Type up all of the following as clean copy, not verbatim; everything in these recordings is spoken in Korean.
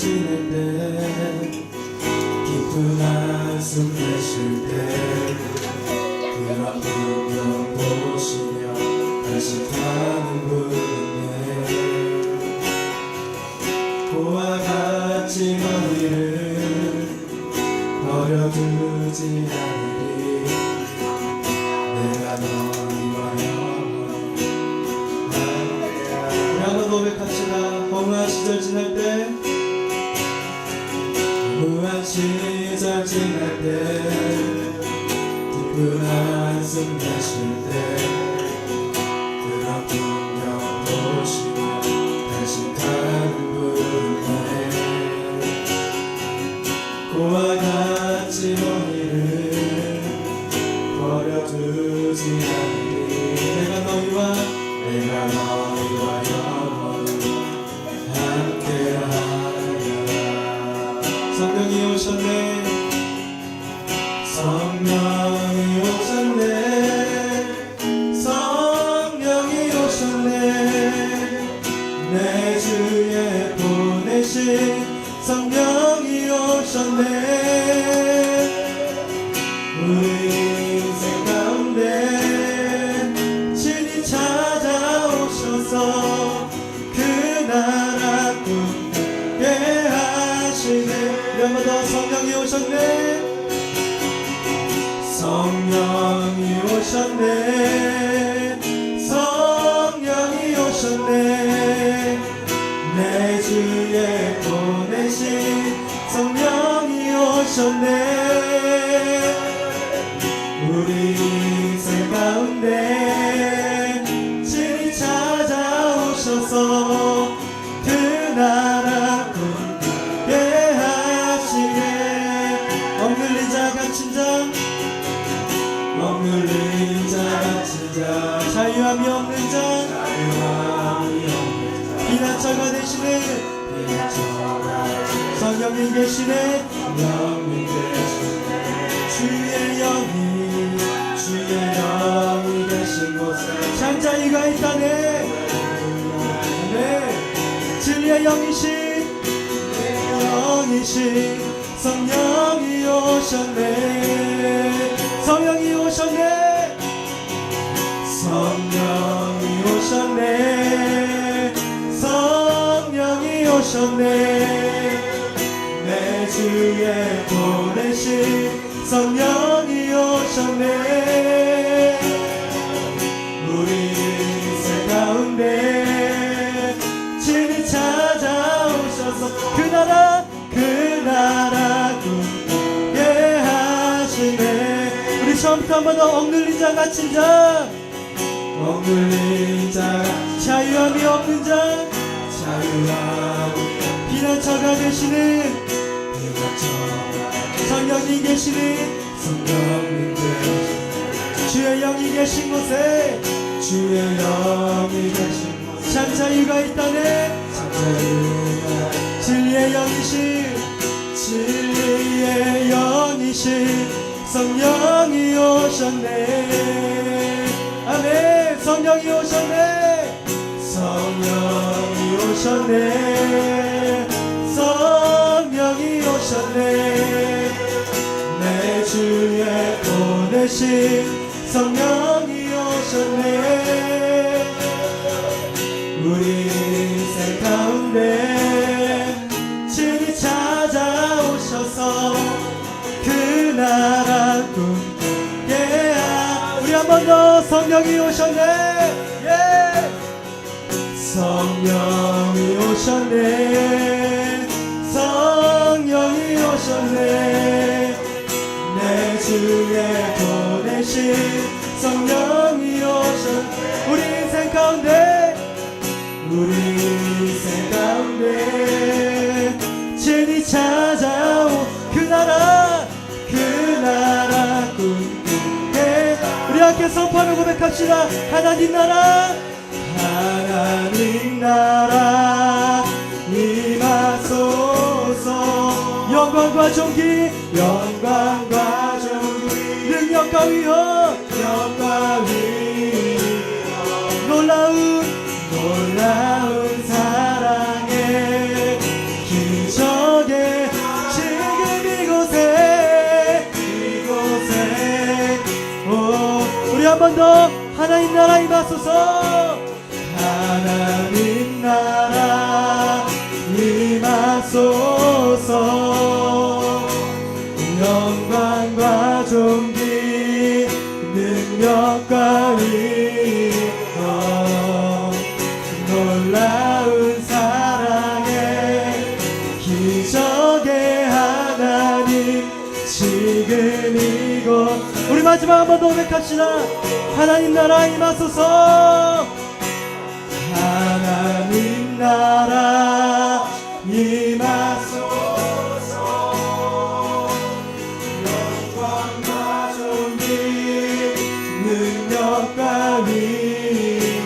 지낼 때 깊은 한숨 내쉴 때 그 아픔을 보시며 다시 타는 분이네. 고와 같이 너희를 버려두지 않으리. 내가 너희와 영원히 함께하리. 우리 한번 고백합시다. 허무한 시절 지날 때, 허무한 시절 지날 때, 깊은 한숨 내쉴 때 그런 풍경 보시며 다시 가는 분이네. 고와 같이 너희를 버려두지 않으리. 내가 너희와 영원히 함께하리라. 성령이 오셨네. 성령이 오셨네. 성령이 오셨네. 내 주에 보내신 성령이 오셨네. 우리 인생 가운데 친히 찾아오셔서 그 나라 꿈꾸게 하시네. 한 번 더. 성령이 오셨네. 성령이 오셨네. 성령이 오셨네. 내 주에 보내신 성령이 오셨네. 우리 인생 가운데 친히 찾아오셔서 그 나라 꿈꾸게 하시네. 억눌린 자 갇힌 자, 억눌린 자 갇힌 자, 자유함이 없는 자, 피난처가 되시네. 성령님 계시네. 성령님 계시네. 주의 영이 계신 곳에 잠자리가 있다네. 네. 진리의 영이신 성령이 오셨네. 성령이 오셨네. 성령이 오셨네. 성령이 오셨네. 내 주에 보내신 성령이 오셨네. 우리 인생 가운데 친히 찾아오셔서 그 나라 꿈꾸게 하시네. 우리 처음부터 한 번 더. 억눌린 자 갇힌 자, 억눌린 자, 자유함이 없는 자, 피난처가 되시는 성령님 계시는 주의 영이 계신 곳에 잠자유가 있다네. 진리의 영이신 성령이 오셨네. 아멘. 성령이 오셨네. 성령이 오셨네. 성령이 오셨네. 내 주에 보내신 성령이 오셨네. 우리 인생 가운데 친히 찾아오셔서 그 나라 꿈꾸게 우리 한 번 더. 성령이 오셨네. 예. 성령이 오셨네. 성령이 오셨네. 내 주에 보내신 성령이 오셨네. 우리 인생 가운데 친히 찾아온 그 나라 꿈꾸게. 우리 함께 선포하며 고백합시다. 하나님 나라 임하소서. 영광과 존귀 능력과 위엄 놀라운 사랑의 기적 번 더 하나님 나라 임하소서. 하나님 나라 임하소서. 영광과 존귀 능력과 위엄 놀라운 사랑의 기적의 하나님 지금 이곳. 우리 마지막 한 번 더 고백합시다. 하나님 나라 임하소서. 하나님 나라 임하소서. 영광과 존귀 능력과 위엄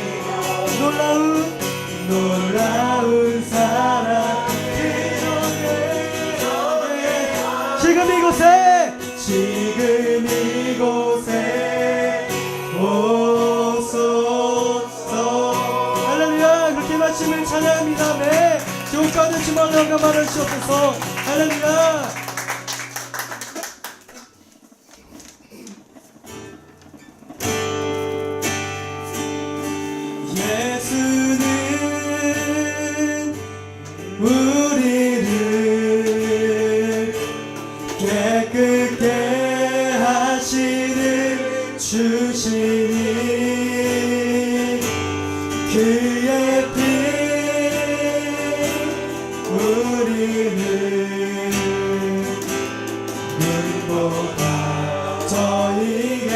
놀라운 사랑 지금 이곳에 오소서. 할렐루야. 그렇게 말씀을 찬양합니다. 네, 지옥 가는 주만 영광 받으시옵소서. 할렐루야. 예수는 우리를 깨끗게 하시는 주시니 그의 피 우리를 눈보다 저희게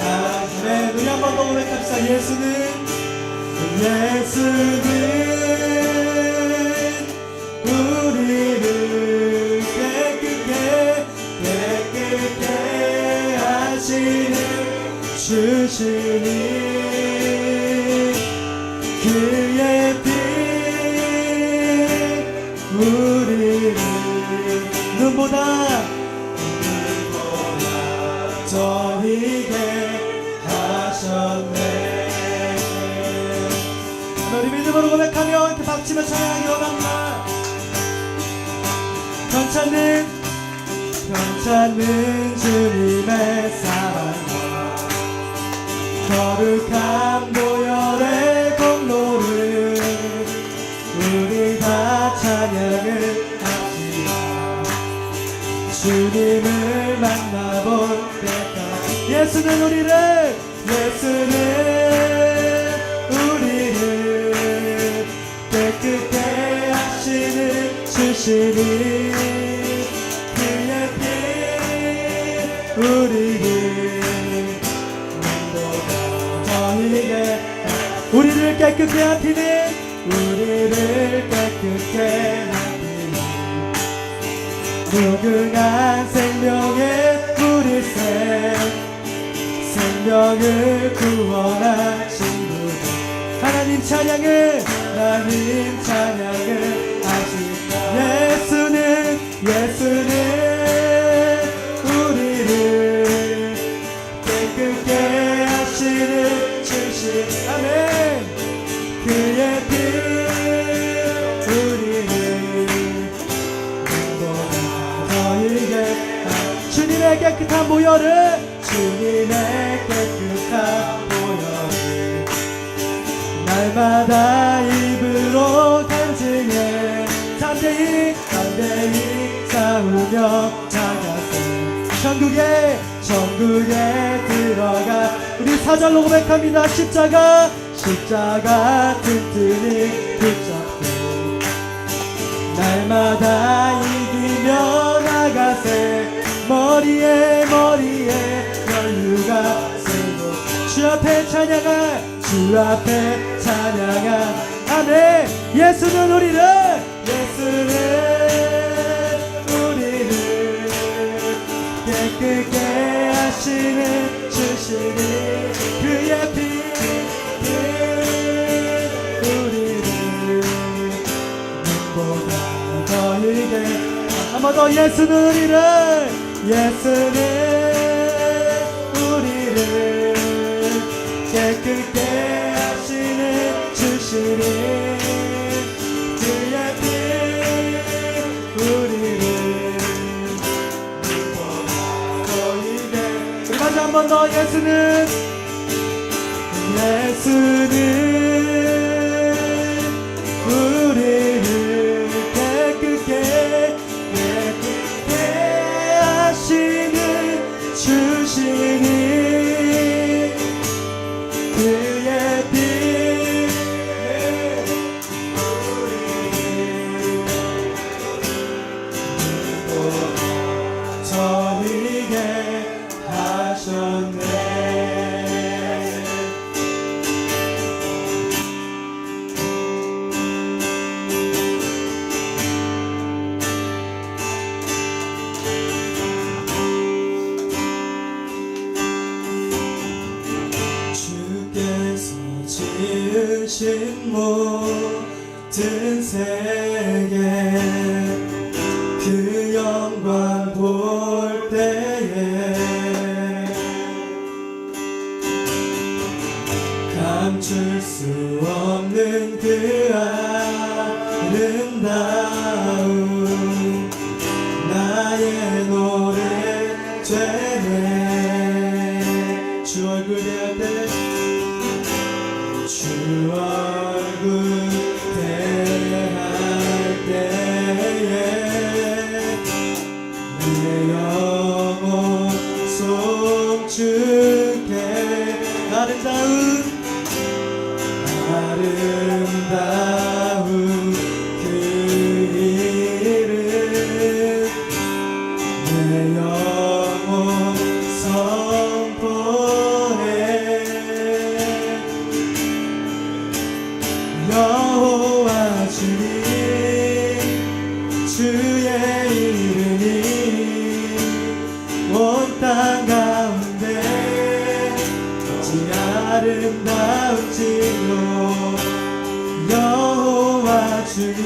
하시네. 우리 한 번 더 고백합시다. 예수는 우리를 깨끗게 하시는 주시니 그의 피 우리를 눈보다 저희게 하셨네. 우리 믿음으로 고백하며 이렇게 박치며 찬양하기 원합니다. 편찮는 주님의 사랑과 거룩한 보혈의 공로를 우리 다 찬양을 합시다. 주님을 만나볼 때까지 예수는 우리를 깨끗게 하시는 주시니 그의 피 우리를 우리를 깨끗게 한 피는 무궁한 생명의 뿌리새 생명을 구원하신 분 하나님 찬양을 하시다. 예수는 우리를 깨끗게 하시는 주신 아멘. 그의 피 우리를 너희에게 주님의 깨끗한 보혈을 날마다 입으로 간증해 담대히 싸우며 나가서 천국에 들어가. 우리 사절로 고백합니다. 십자가 튼튼히 붙잡고 날마다 이기며 나가세. 머리에 연유가 새고 주 앞에 찬양할 아멘. 예수는 우리를 깨끗게 하시는 주시니 그의 피 우리를 눈보다 너희에게 한 번 더. 예수는 우리를 깨끗게 하시는 주시니 그의 피 우리를 눈보다 너희에게. 우리 다시 한 번 더. 예수는 예수는 우리를 깨끗게 하시는 주시니 그의 피는 우리를 저리게 하셨네. 주께서 지으신 모든 세계 그 영광 볼 때에 감출 수 없는 그 아름다움 나의 노래 되네. 주 얼굴 대할 때 주 얼굴 대할 때에 내 영혼 송축해. 아름다운 그 이름 내 영혼 선포해. 여호와 주님 주의 이름이 온 땅 가운데 어찌 아름다운지요. 여호와 주님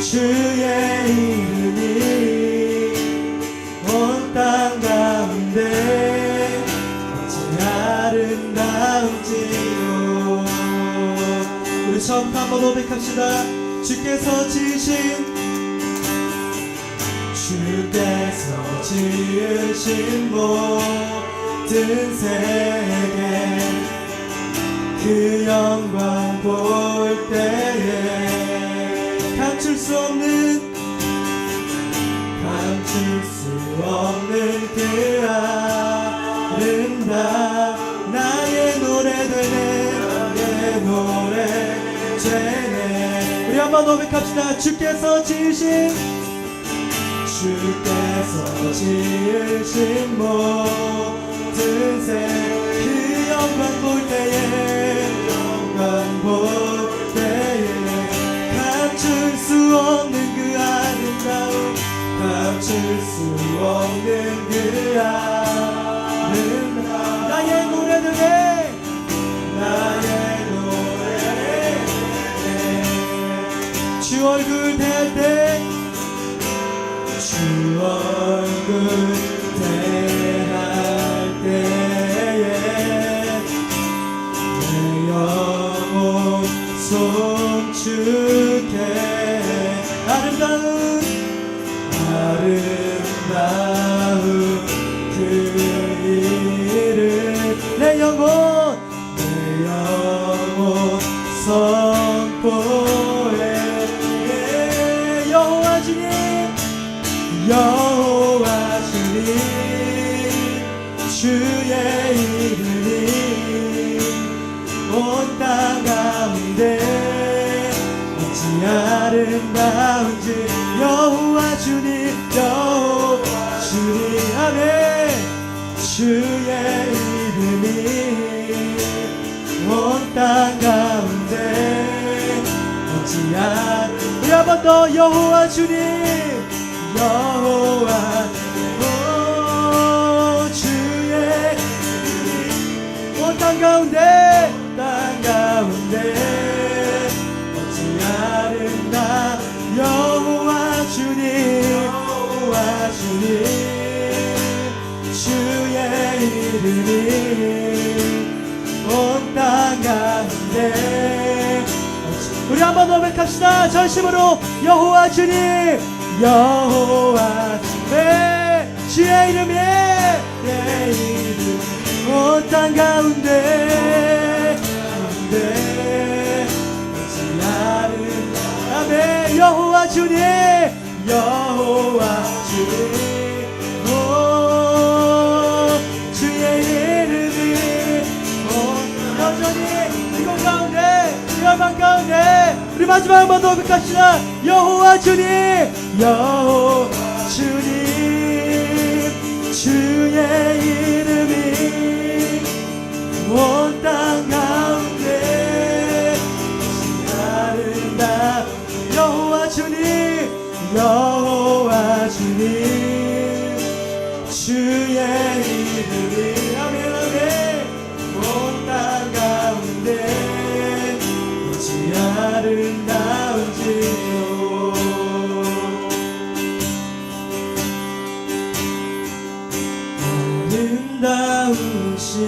주의 이름이 온 땅 가운데 어찌 아름다운지요. 우리 처음부터 한번 고백합시다. 주께서 지으신 모든 세계 그 영광 볼 때에 감출 수 없는 그 아름다움 나의 노래 되네. 우리 한번 고백합시다. 주께서 지으신 모든 세계 그 영광 볼 때에 감출 수 없는 그 아름다움 감출 수 없는 그 아름다움 나의 노래들에 주 얼굴 대할 때 주 얼굴 대할 때에 내 영혼 송축해. 아름다운 그 이름 내 영혼 선포해. 여호와 주님 주의 이름이 온 땅 가운데 어찌 아름다운지. 여호와 주님 아멘. 주의 이름이 온 땅 가운데 어찌 우리 한 번 더 여호와 주님 주의 온 땅 가운데 어찌 아름다. 여호와 주님 주의 이름이 온 땅 가운데 우리 한번 고백합시다. 전심으로 여호와 주님 주의 이름이 내 이름 온 땅 가운데 오직 아름다운 여호와 주님 여호와 주님 주의 이름이 여전히 이곳 가운데 이 영광 가운데 우리 마지막 한 번 더 고백합시다. 여호와 주님 여호와 주님 주의 이름이 온 땅 가운데 아름다운 여호와 주님 여호와 주님 주의 이름이 아멘 아멘 온 땅 가운데 어찌 아름다운지요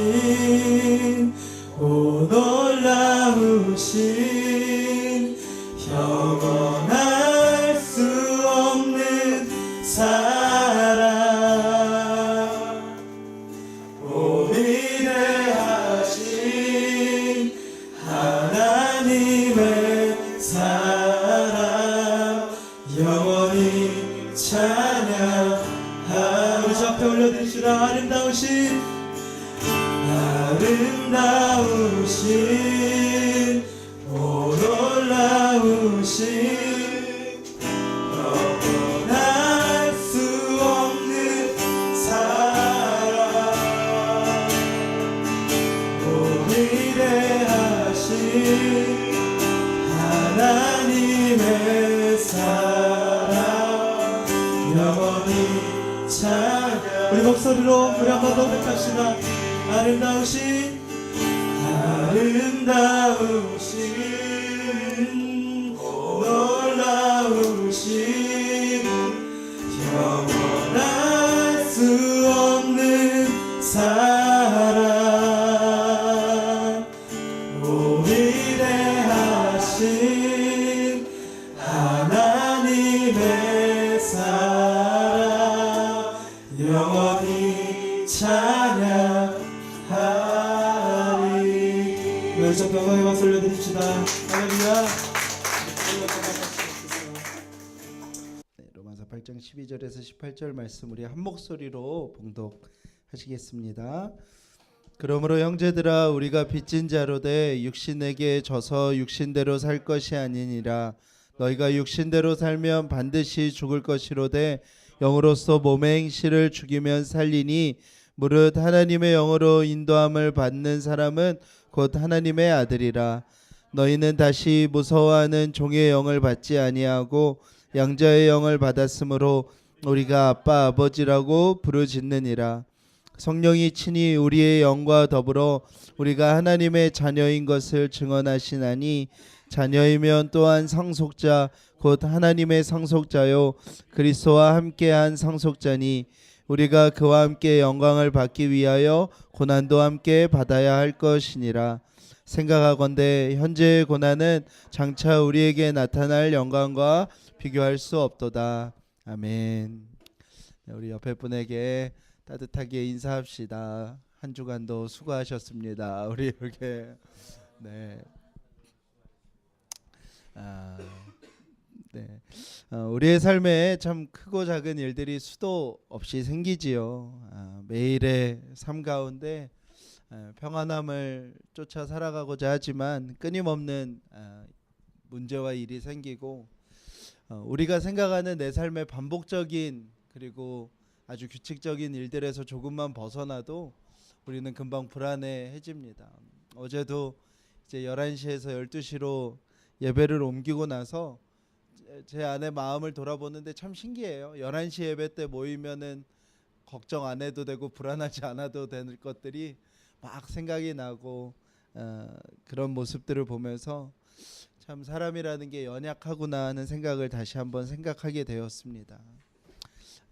아름다우신 오 놀라우신 영원할 수 없는 사랑 오 위대하신 하나님의 사랑 영원히 찬양하 우리 주 앞에 올려드립시다. 아름다우신 오 놀라우신 영원할 수 없는 사랑 오 위대하신 하나님의 사랑 영원히 찬양 우리 목소리로 우리 한 번 더 고백합시다. 아름다우신 놀라우신 영원할 수 없는 사랑 오 위대하신 하나님의 사랑 영원히 찬양하리. 저 병강에 박수 올려드립시다. 할렐루야. 네, 로마서 8장 12절에서 18절 말씀 우리 한 목소리로 봉독하시겠습니다. 그러므로 형제들아 우리가 빚진 자로 돼 육신에게 져서 육신대로 살 것이 아니니라. 너희가 육신대로 살면 반드시 죽을 것이로되 영으로서 몸의 행실을 죽이면 살리니 무릇 하나님의 영으로 인도함을 받는 사람은 곧 하나님의 아들이라. 너희는 다시 무서워하는 종의 영을 받지 아니하고 양자의 영을 받았으므로 우리가 아빠 아버지라고 부르짖느니라. 성령이 친히 우리의 영과 더불어 우리가 하나님의 자녀인 것을 증언하시나니 자녀이면 또한 상속자 곧 하나님의 상속자요 그리스도와 함께한 상속자니 우리가 그와 함께 영광을 받기 위하여 고난도 함께 받아야 할 것이니라. 생각하건대 현재의 고난은 장차 우리에게 나타날 영광과 비교할 수 없도다. 아멘. 우리 옆에 분에게 따뜻하게 인사합시다. 한 주간도 수고하셨습니다. 우리 이렇게 네. 네. 우리의 삶에 참 크고 작은 일들이 수도 없이 생기지요. 매일의 삶 가운데 평안함을 쫓아 살아가고자 하지만 끊임없는 문제와 일이 생기고 우리가 생각하는 내 삶의 반복적인 그리고 아주 규칙적인 일들에서 조금만 벗어나도 우리는 금방 불안해해집니다. 어제도 이제 11시에서 12시로 예배를 옮기고 나서 제 안에 마음을 돌아보는데 참 신기해요. 11시 예배 때 모이면은 걱정 안 해도 되고 불안하지 않아도 될 것들이 막 생각이 나고 그런 모습들을 보면서 참 사람이라는 게 연약하구나 하는 생각을 다시 한번 생각하게 되었습니다.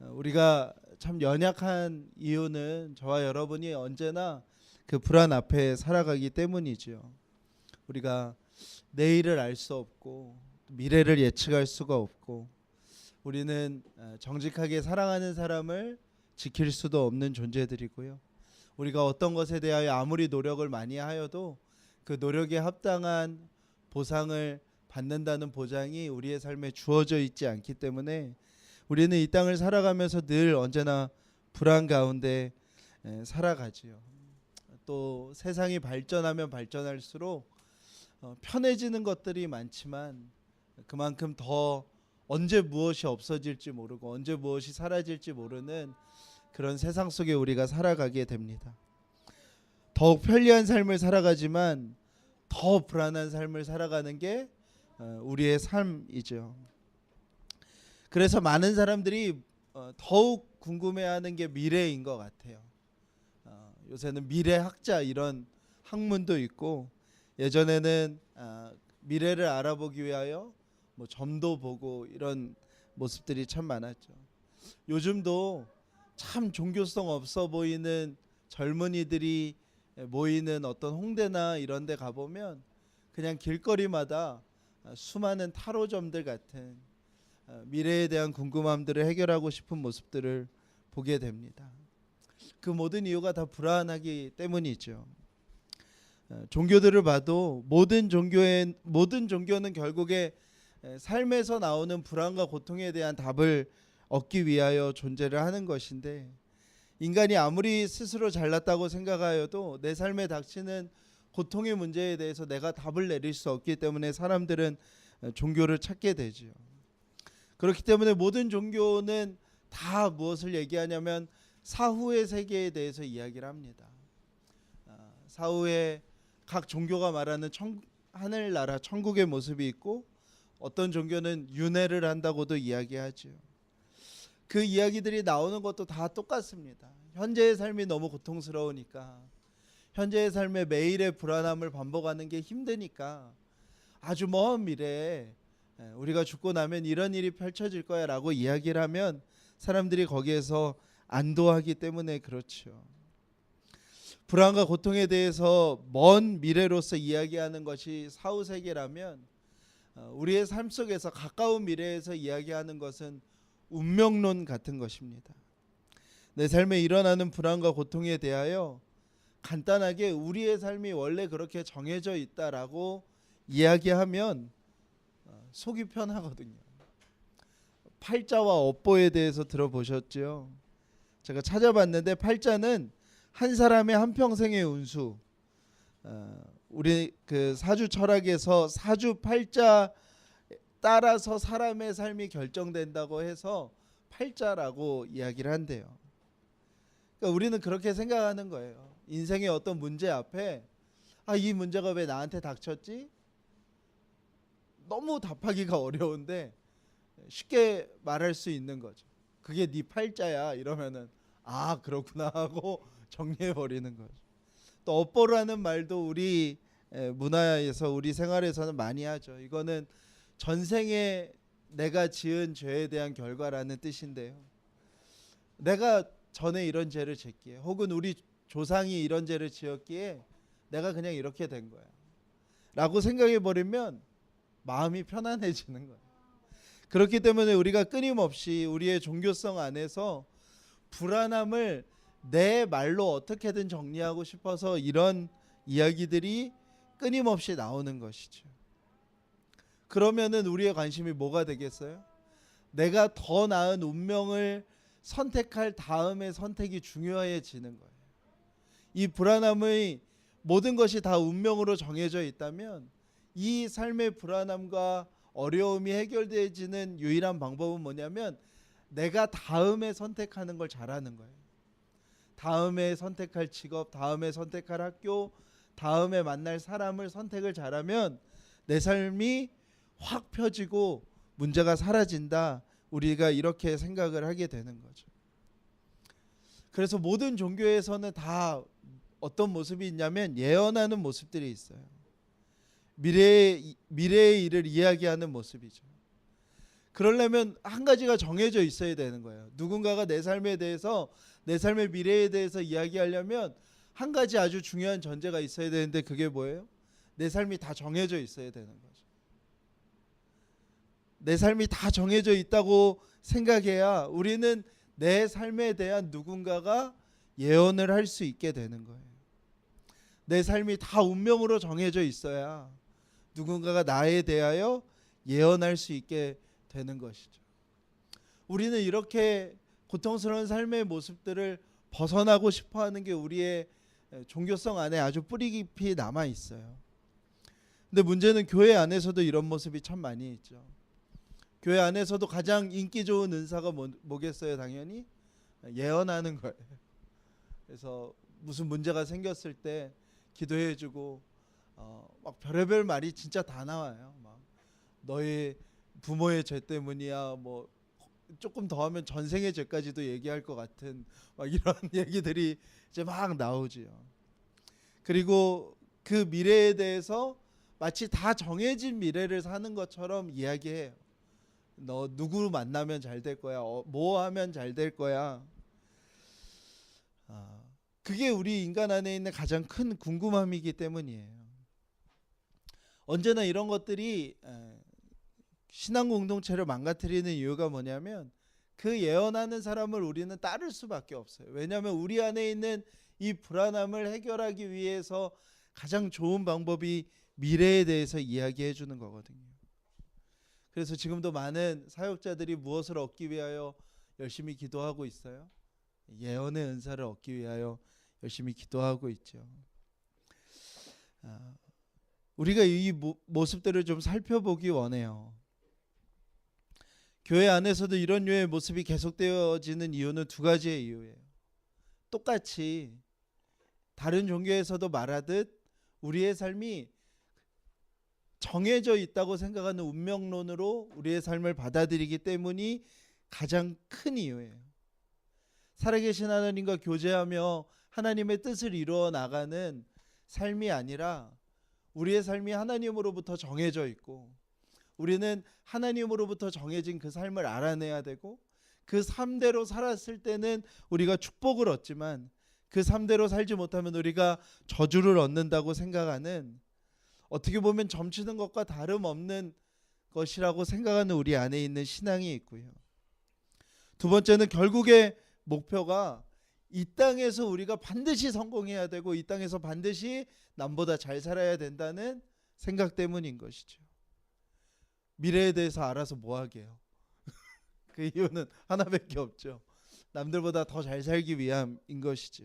우리가 참 연약한 이유는 저와 여러분이 언제나 그 불안 앞에 살아가기 때문이죠. 우리가 내일을 알 수 없고 미래를 예측할 수가 없고 우리는 정직하게 사랑하는 사람을 지킬 수도 없는 존재들이고요. 우리가 어떤 것에 대하여 아무리 노력을 많이 하여도 그 노력에 합당한 보상을 받는다는 보장이 우리의 삶에 주어져 있지 않기 때문에 우리는 이 땅을 살아가면서 늘 언제나 불안 가운데 살아가지요. 또 세상이 발전하면 발전할수록 편해지는 것들이 많지만 그만큼 더 언제 무엇이 없어질지 모르고 언제 무엇이 사라질지 모르는 그런 세상 속에 우리가 살아가게 됩니다. 더욱 편리한 삶을 살아가지만 더 불안한 삶을 살아가는 게 우리의 삶이죠. 그래서 많은 사람들이 더욱 궁금해하는 게 미래인 것 같아요. 요새는 미래학자 이런 학문도 있고 예전에는 미래를 알아보기 위하여 뭐 점도 보고 이런 모습들이 참 많았죠. 요즘도 참 종교성 없어 보이는 젊은이들이 모이는 어떤 홍대나 이런 데 가보면 그냥 길거리마다 수많은 타로점들 같은 미래에 대한 궁금함들을 해결하고 싶은 모습들을 보게 됩니다. 그 모든 이유가 다 불안하기 때문이죠. 종교들을 봐도 모든 종교는 결국에 삶에서 나오는 불안과 고통에 대한 답을 얻기 위하여 존재를 하는 것인데 인간이 아무리 스스로 잘났다고 생각하여도 내 삶에 닥치는 고통의 문제에 대해서 내가 답을 내릴 수 없기 때문에 사람들은 종교를 찾게 되죠. 그렇기 때문에 모든 종교는 다 무엇을 얘기하냐면 사후의 세계에 대해서 이야기를 합니다. 사후에 각 종교가 말하는 하늘나라 천국의 모습이 있고 어떤 종교는 윤회를 한다고도 이야기하죠. 그 이야기들이 나오는 것도 다 똑같습니다. 현재의 삶이 너무 고통스러우니까 현재의 삶에 매일의 불안함을 반복하는 게 힘드니까 아주 먼 미래에 우리가 죽고 나면 이런 일이 펼쳐질 거야 라고 이야기를 하면 사람들이 거기에서 안도하기 때문에 그렇죠. 불안과 고통에 대해서 먼 미래로서 이야기하는 것이 사후세계라면 우리의 삶 속에서 가까운 미래에서 이야기하는 것은 운명론 같은 것입니다. 내 삶에 일어나는 불안과 고통에 대하여 간단하게 우리의 삶이 원래 그렇게 정해져 있다라고 이야기하면 속이 편하거든요. 팔자와 업보에 대해서 들어보셨죠? 제가 찾아봤는데 팔자는 한 사람의 한평생의 운수. 우리 그 사주 철학에서 사주 팔자 따라서 사람의 삶이 결정된다고 해서 팔자라고 이야기를 한대요. 그러니까 우리는 그렇게 생각하는 거예요. 인생의 어떤 문제 앞에 이 문제가 왜 나한테 닥쳤지? 너무 답하기가 어려운데 쉽게 말할 수 있는 거죠. 그게 네 팔자야 이러면은 그렇구나 하고 정리해 버리는 거죠. 또 업보라는 말도 우리 문화에서 우리 생활에서는 많이 하죠. 이거는 전생에 내가 지은 죄에 대한 결과라는 뜻인데요. 내가 전에 이런 죄를 짓기에 혹은 우리 조상이 이런 죄를 지었기에 내가 그냥 이렇게 된 거야 라고 생각해 버리면 마음이 편안해지는 거예요. 그렇기 때문에 우리가 끊임없이 우리의 종교성 안에서 불안함을 내 말로 어떻게든 정리하고 싶어서 이런 이야기들이 끊임없이 나오는 것이죠. 그러면은 우리의 관심이 뭐가 되겠어요? 내가 더 나은 운명을 선택할 다음의 선택이 중요해지는 거예요. 이 불안함의 모든 것이 다 운명으로 정해져 있다면 이 삶의 불안함과 어려움이 해결되어지는 유일한 방법은 뭐냐면 내가 다음에 선택하는 걸 잘하는 거예요. 다음에 선택할 직업, 다음에 선택할 학교, 다음에 만날 사람을 선택을 잘하면 내 삶이 확 펴지고 문제가 사라진다. 우리가 이렇게 생각을 하게 되는 거죠. 그래서 모든 종교에서는 다 어떤 모습이 있냐면 예언하는 모습들이 있어요. 미래의 일을 이야기하는 모습이죠. 그러려면 한 가지가 정해져 있어야 되는 거예요. 누군가가 내 삶에 대해서 내 삶의 미래에 대해서 이야기하려면 한 가지 아주 중요한 전제가 있어야 되는데 그게 뭐예요? 내 삶이 다 정해져 있어야 되는 거죠. 내 삶이 다 정해져 있다고 생각해야 우리는 내 삶에 대한 누군가가 예언을 할 수 있게 되는 거예요. 내 삶이 다 운명으로 정해져 있어야 누군가가 나에 대하여 예언할 수 있게 되는 것이죠. 우리는 이렇게 고통스러운 삶의 모습들을 벗어나고 싶어하는 게 우리의 종교성 안에 아주 뿌리 깊이 남아 있어요. 근데 문제는 교회 안에서도 이런 모습이 참 많이 있죠. 교회 안에서도 가장 인기 좋은 은사가 뭐겠어요? 당연히 예언하는 거예요. 그래서 무슨 문제가 생겼을 때 기도해주고 막 별의별 말이 진짜 다 나와요. 막 너희 부모의 죄 때문이야. 뭐 조금 더 하면 전생의 죄까지도 얘기할 것 같은 막 이런 얘기들이 이제 막 나오지요. 그리고 그 미래에 대해서 마치 다 정해진 미래를 사는 것처럼 이야기해요. 너 누구 만나면 잘 될 거야. 뭐 하면 잘 될 거야. 그게 우리 인간 안에 있는 가장 큰 궁금함이기 때문이에요. 언제나 이런 것들이 신앙 공동체를 망가뜨리는 이유가 뭐냐면 그 예언하는 사람을 우리는 따를 수밖에 없어요. 왜냐하면 우리 안에 있는 이 불안함을 해결하기 위해서 가장 좋은 방법이 미래에 대해서 이야기해 주는 거거든요. 그래서 지금도 많은 사역자들이 무엇을 얻기 위하여 열심히 기도하고 있어요? 예언의 은사를 얻기 위하여 열심히 기도하고 있죠. 우리가 이 모습들을 좀 살펴보기 원해요. 교회 안에서도 이런 류의 모습이 계속되어지는 이유는 두 가지의 이유예요. 똑같이 다른 종교에서도 말하듯 우리의 삶이 정해져 있다고 생각하는 운명론으로 우리의 삶을 받아들이기 때문이 가장 큰 이유예요. 살아계신 하나님과 교제하며 하나님의 뜻을 이루어 나가는 삶이 아니라 우리의 삶이 하나님으로부터 정해져 있고 우리는 하나님으로부터 정해진 그 삶을 알아내야 되고 그 삶대로 살았을 때는 우리가 축복을 얻지만 그 삶대로 살지 못하면 우리가 저주를 얻는다고 생각하는, 어떻게 보면 점치는 것과 다름없는 것이라고 생각하는 우리 안에 있는 신앙이 있고요. 두 번째는 결국의 목표가 이 땅에서 우리가 반드시 성공해야 되고 이 땅에서 반드시 남보다 잘 살아야 된다는 생각 때문인 것이죠. 미래에 대해서 알아서 뭐 하게요? 그 이유는 하나밖에 없죠. 남들보다 더 잘 살기 위함인 것이죠.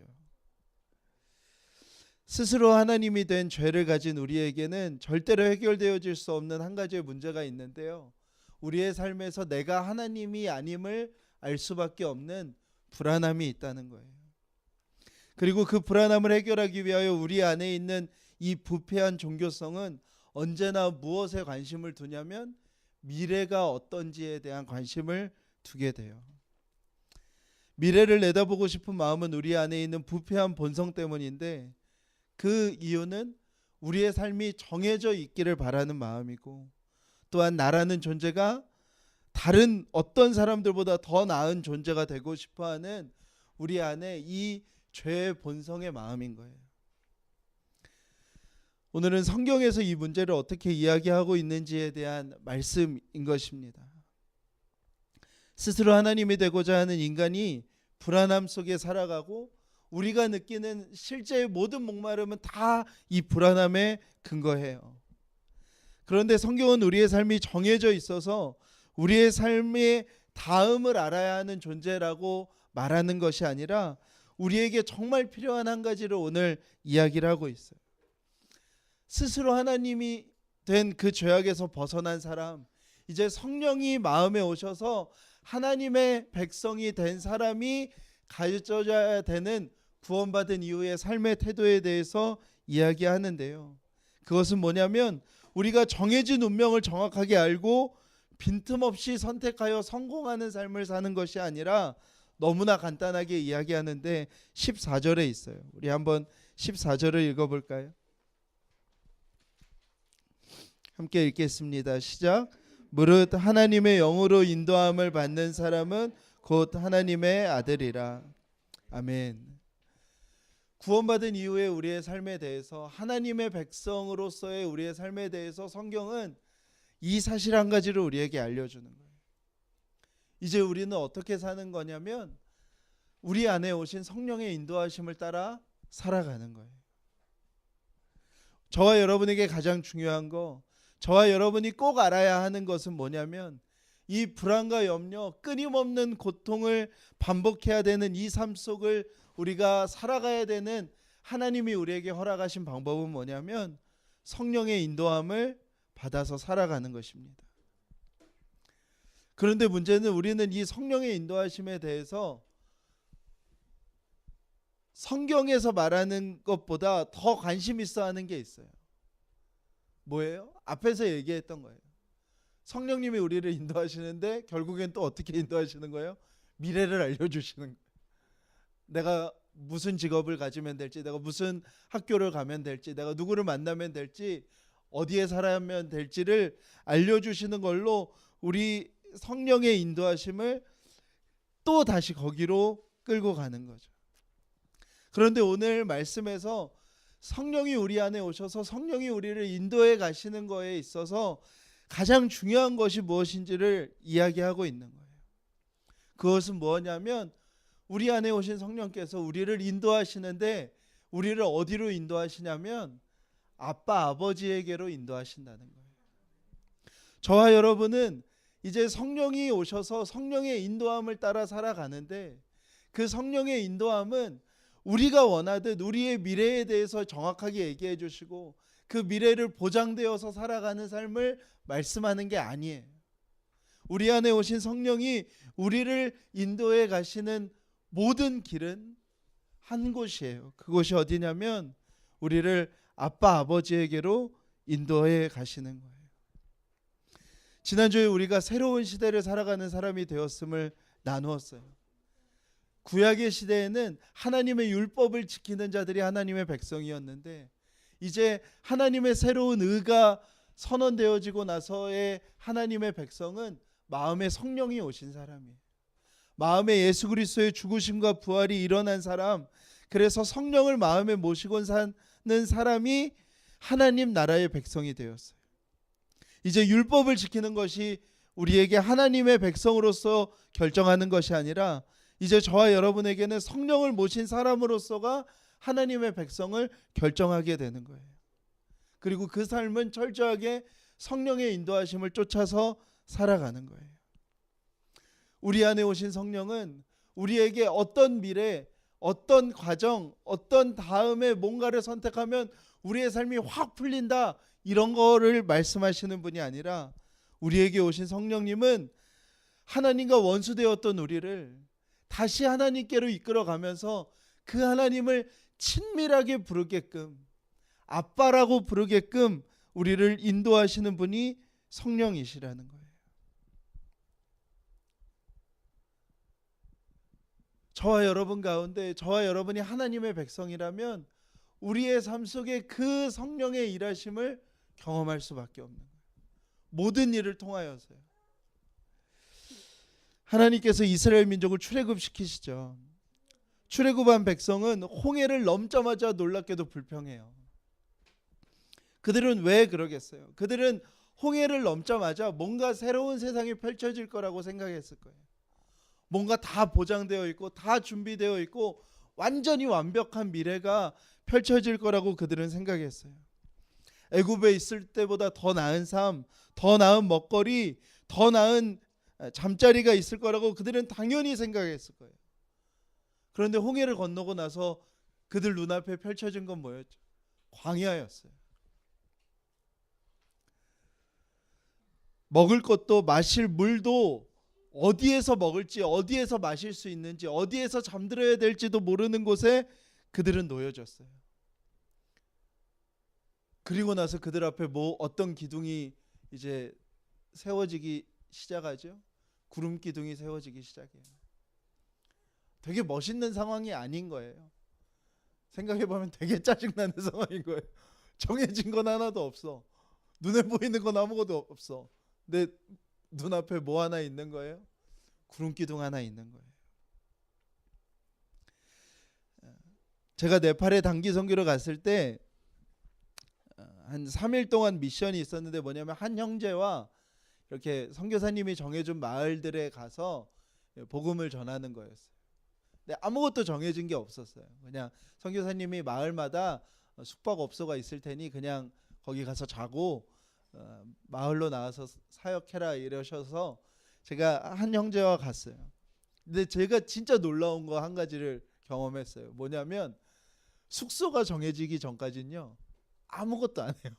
스스로 하나님이 된 죄를 가진 우리에게는 절대로 해결되어질 수 없는 한 가지의 문제가 있는데요. 우리의 삶에서 내가 하나님이 아님을 알 수밖에 없는 불안함이 있다는 거예요. 그리고 그 불안함을 해결하기 위하여 우리 안에 있는 이 부패한 종교성은 언제나 무엇에 관심을 두냐면 미래가 어떤지에 대한 관심을 두게 돼요. 미래를 내다보고 싶은 마음은 우리 안에 있는 부패한 본성 때문인데 그 이유는 우리의 삶이 정해져 있기를 바라는 마음이고 또한 나라는 존재가 다른 어떤 사람들보다 더 나은 존재가 되고 싶어하는 우리 안에 이 죄의 본성의 마음인 거예요. 오늘은 성경에서 이 문제를 어떻게 이야기하고 있는지에 대한 말씀인 것입니다. 스스로 하나님이 되고자 하는 인간이 불안함 속에 살아가고 우리가 느끼는 실제의 모든 목마름은 다 이 불안함에 근거해요. 그런데 성경은 우리의 삶이 정해져 있어서 우리의 삶의 다음을 알아야 하는 존재라고 말하는 것이 아니라 우리에게 정말 필요한 한 가지를 오늘 이야기를 하고 있어요. 스스로 하나님이 된 그 죄악에서 벗어난 사람, 이제 성령이 마음에 오셔서 하나님의 백성이 된 사람이 가져야 되는 구원받은 이후의 삶의 태도에 대해서 이야기하는데요. 그것은 뭐냐면 우리가 정해진 운명을 정확하게 알고 빈틈없이 선택하여 성공하는 삶을 사는 것이 아니라 너무나 간단하게 이야기하는데 14절에 있어요. 우리 한번 14절을 읽어볼까요? 함께 읽겠습니다. 시작. 무릇 하나님의 영으로 인도함을 받는 사람은 곧 하나님의 아들이라. 아멘. 구원받은 이후에 우리의 삶에 대해서, 하나님의 백성으로서의 우리의 삶에 대해서 성경은 이 사실 한 가지를 우리에게 알려주는 거예요. 이제 우리는 어떻게 사는 거냐면 우리 안에 오신 성령의 인도하심을 따라 살아가는 거예요. 저와 여러분에게 가장 중요한 거, 저와 여러분이 꼭 알아야 하는 것은 뭐냐면 이 불안과 염려, 끊임없는 고통을 반복해야 되는 이 삶 속을 우리가 살아가야 되는 하나님이 우리에게 허락하신 방법은 뭐냐면 성령의 인도함을 받아서 살아가는 것입니다. 그런데 문제는 우리는 이 성령의 인도하심에 대해서 성경에서 말하는 것보다 더 관심 있어 하는 게 있어요. 뭐예요? 앞에서 얘기했던 거예요. 성령님이 우리를 인도하시는데 결국엔 또 어떻게 인도하시는 거예요? 미래를 알려주시는 거예요. 내가 무슨 직업을 가지면 될지, 내가 무슨 학교를 가면 될지, 내가 누구를 만나면 될지, 어디에 살아면 될지를 알려주시는 걸로 우리 성령의 인도하심을 또 다시 거기로 끌고 가는 거죠. 그런데 오늘 말씀에서 성령이 우리 안에 오셔서 성령이 우리를 인도해 가시는 거에 있어서 가장 중요한 것이 무엇인지를 이야기하고 있는 거예요. 그것은 뭐냐면 우리 안에 오신 성령께서 우리를 인도하시는데 우리를 어디로 인도하시냐면 아빠 아버지에게로 인도하신다는 거예요. 저와 여러분은 이제 성령이 오셔서 성령의 인도함을 따라 살아가는데 그 성령의 인도함은 우리가 원하듯 우리의 미래에 대해서 정확하게 얘기해 주시고 그 미래를 보장되어서 살아가는 삶을 말씀하는 게 아니에요. 우리 안에 오신 성령이 우리를 인도해 가시는 모든 길은 한 곳이에요. 그곳이 어디냐면 우리를 아빠 아버지에게로 인도해 가시는 거예요. 지난주에 우리가 새로운 시대를 살아가는 사람이 되었음을 나누었어요. 구약의 시대에는 하나님의 율법을 지키는 자들이 하나님의 백성이었는데 이제 하나님의 새로운 의가 선언되어지고 나서의 하나님의 백성은 마음에 성령이 오신 사람이에요. 마음에 예수 그리스도의 죽으심과 부활이 일어난 사람, 그래서 성령을 마음에 모시고 사는 사람이 하나님 나라의 백성이 되었어요. 이제 율법을 지키는 것이 우리에게 하나님의 백성으로서 결정하는 것이 아니라 이제 저와 여러분에게는 성령을 모신 사람으로서가 하나님의 백성을 결정하게 되는 거예요. 그리고 그 삶은 철저하게 성령의 인도하심을 쫓아서 살아가는 거예요. 우리 안에 오신 성령은 우리에게 어떤 미래, 어떤 과정, 어떤 다음에 뭔가를 선택하면 우리의 삶이 확 풀린다 이런 거를 말씀하시는 분이 아니라 우리에게 오신 성령님은 하나님과 원수되었던 우리를 다시 하나님께로 이끌어가면서 그 하나님을 친밀하게 부르게끔 아빠라고 부르게끔 우리를 인도하시는 분이 성령이시라는 거예요. 저와 여러분 가운데 저와 여러분이 하나님의 백성이라면 우리의 삶 속에 그 성령의 일하심을 경험할 수밖에 없는 거예요. 모든 일을 통하여서요. 하나님께서 이스라엘 민족을 출애굽시키시죠. 출애굽한 백성은 홍해를 넘자마자 놀랍게도 불평해요. 그들은 왜 그러겠어요? 그들은 홍해를 넘자마자 뭔가 새로운 세상이 펼쳐질 거라고 생각했을 거예요. 뭔가 다 보장되어 있고 다 준비되어 있고 완전히 완벽한 미래가 펼쳐질 거라고 그들은 생각했어요. 애굽에 있을 때보다 더 나은 삶, 더 나은 먹거리, 더 나은 잠자리가 있을 거라고 그들은 당연히 생각했을 거예요. 그런데 홍해를 건너고 나서 그들 눈앞에 펼쳐진 건 뭐였죠? 광야였어요. 먹을 것도 마실 물도 어디에서 먹을지, 어디에서 마실 수 있는지, 어디에서 잠들어야 될지도 모르는 곳에 그들은 놓여졌어요. 그리고 나서 그들 앞에 어떤 기둥이 이제 세워지기 시작하죠. 구름 기둥이 세워지기 시작해요. 되게 멋있는 상황이 아닌 거예요. 생각해보면 되게 짜증나는 상황인 거예요. 정해진 건 하나도 없어. 눈에 보이는 건 아무것도 없어. 근데 눈앞에 뭐 하나 있는 거예요? 구름 기둥 하나 있는 거예요. 제가 네팔에 단기 선교로 갔을 때 한 3일 동안 미션이 있었는데 뭐냐면 한 형제와 이렇게 선교사님이 정해준 마을들에 가서 복음을 전하는 거였어요. 네, 아무것도 정해진 게 없었어요. 그냥 선교사님이 마을마다 숙박업소가 있을 테니 그냥 거기 가서 자고 마을로 나와서 사역해라 이러셔서 제가 한 형제와 갔어요. 근데 제가 진짜 놀라운 거 한 가지를 경험했어요. 뭐냐면 숙소가 정해지기 전까지는요 아무것도 안 해요.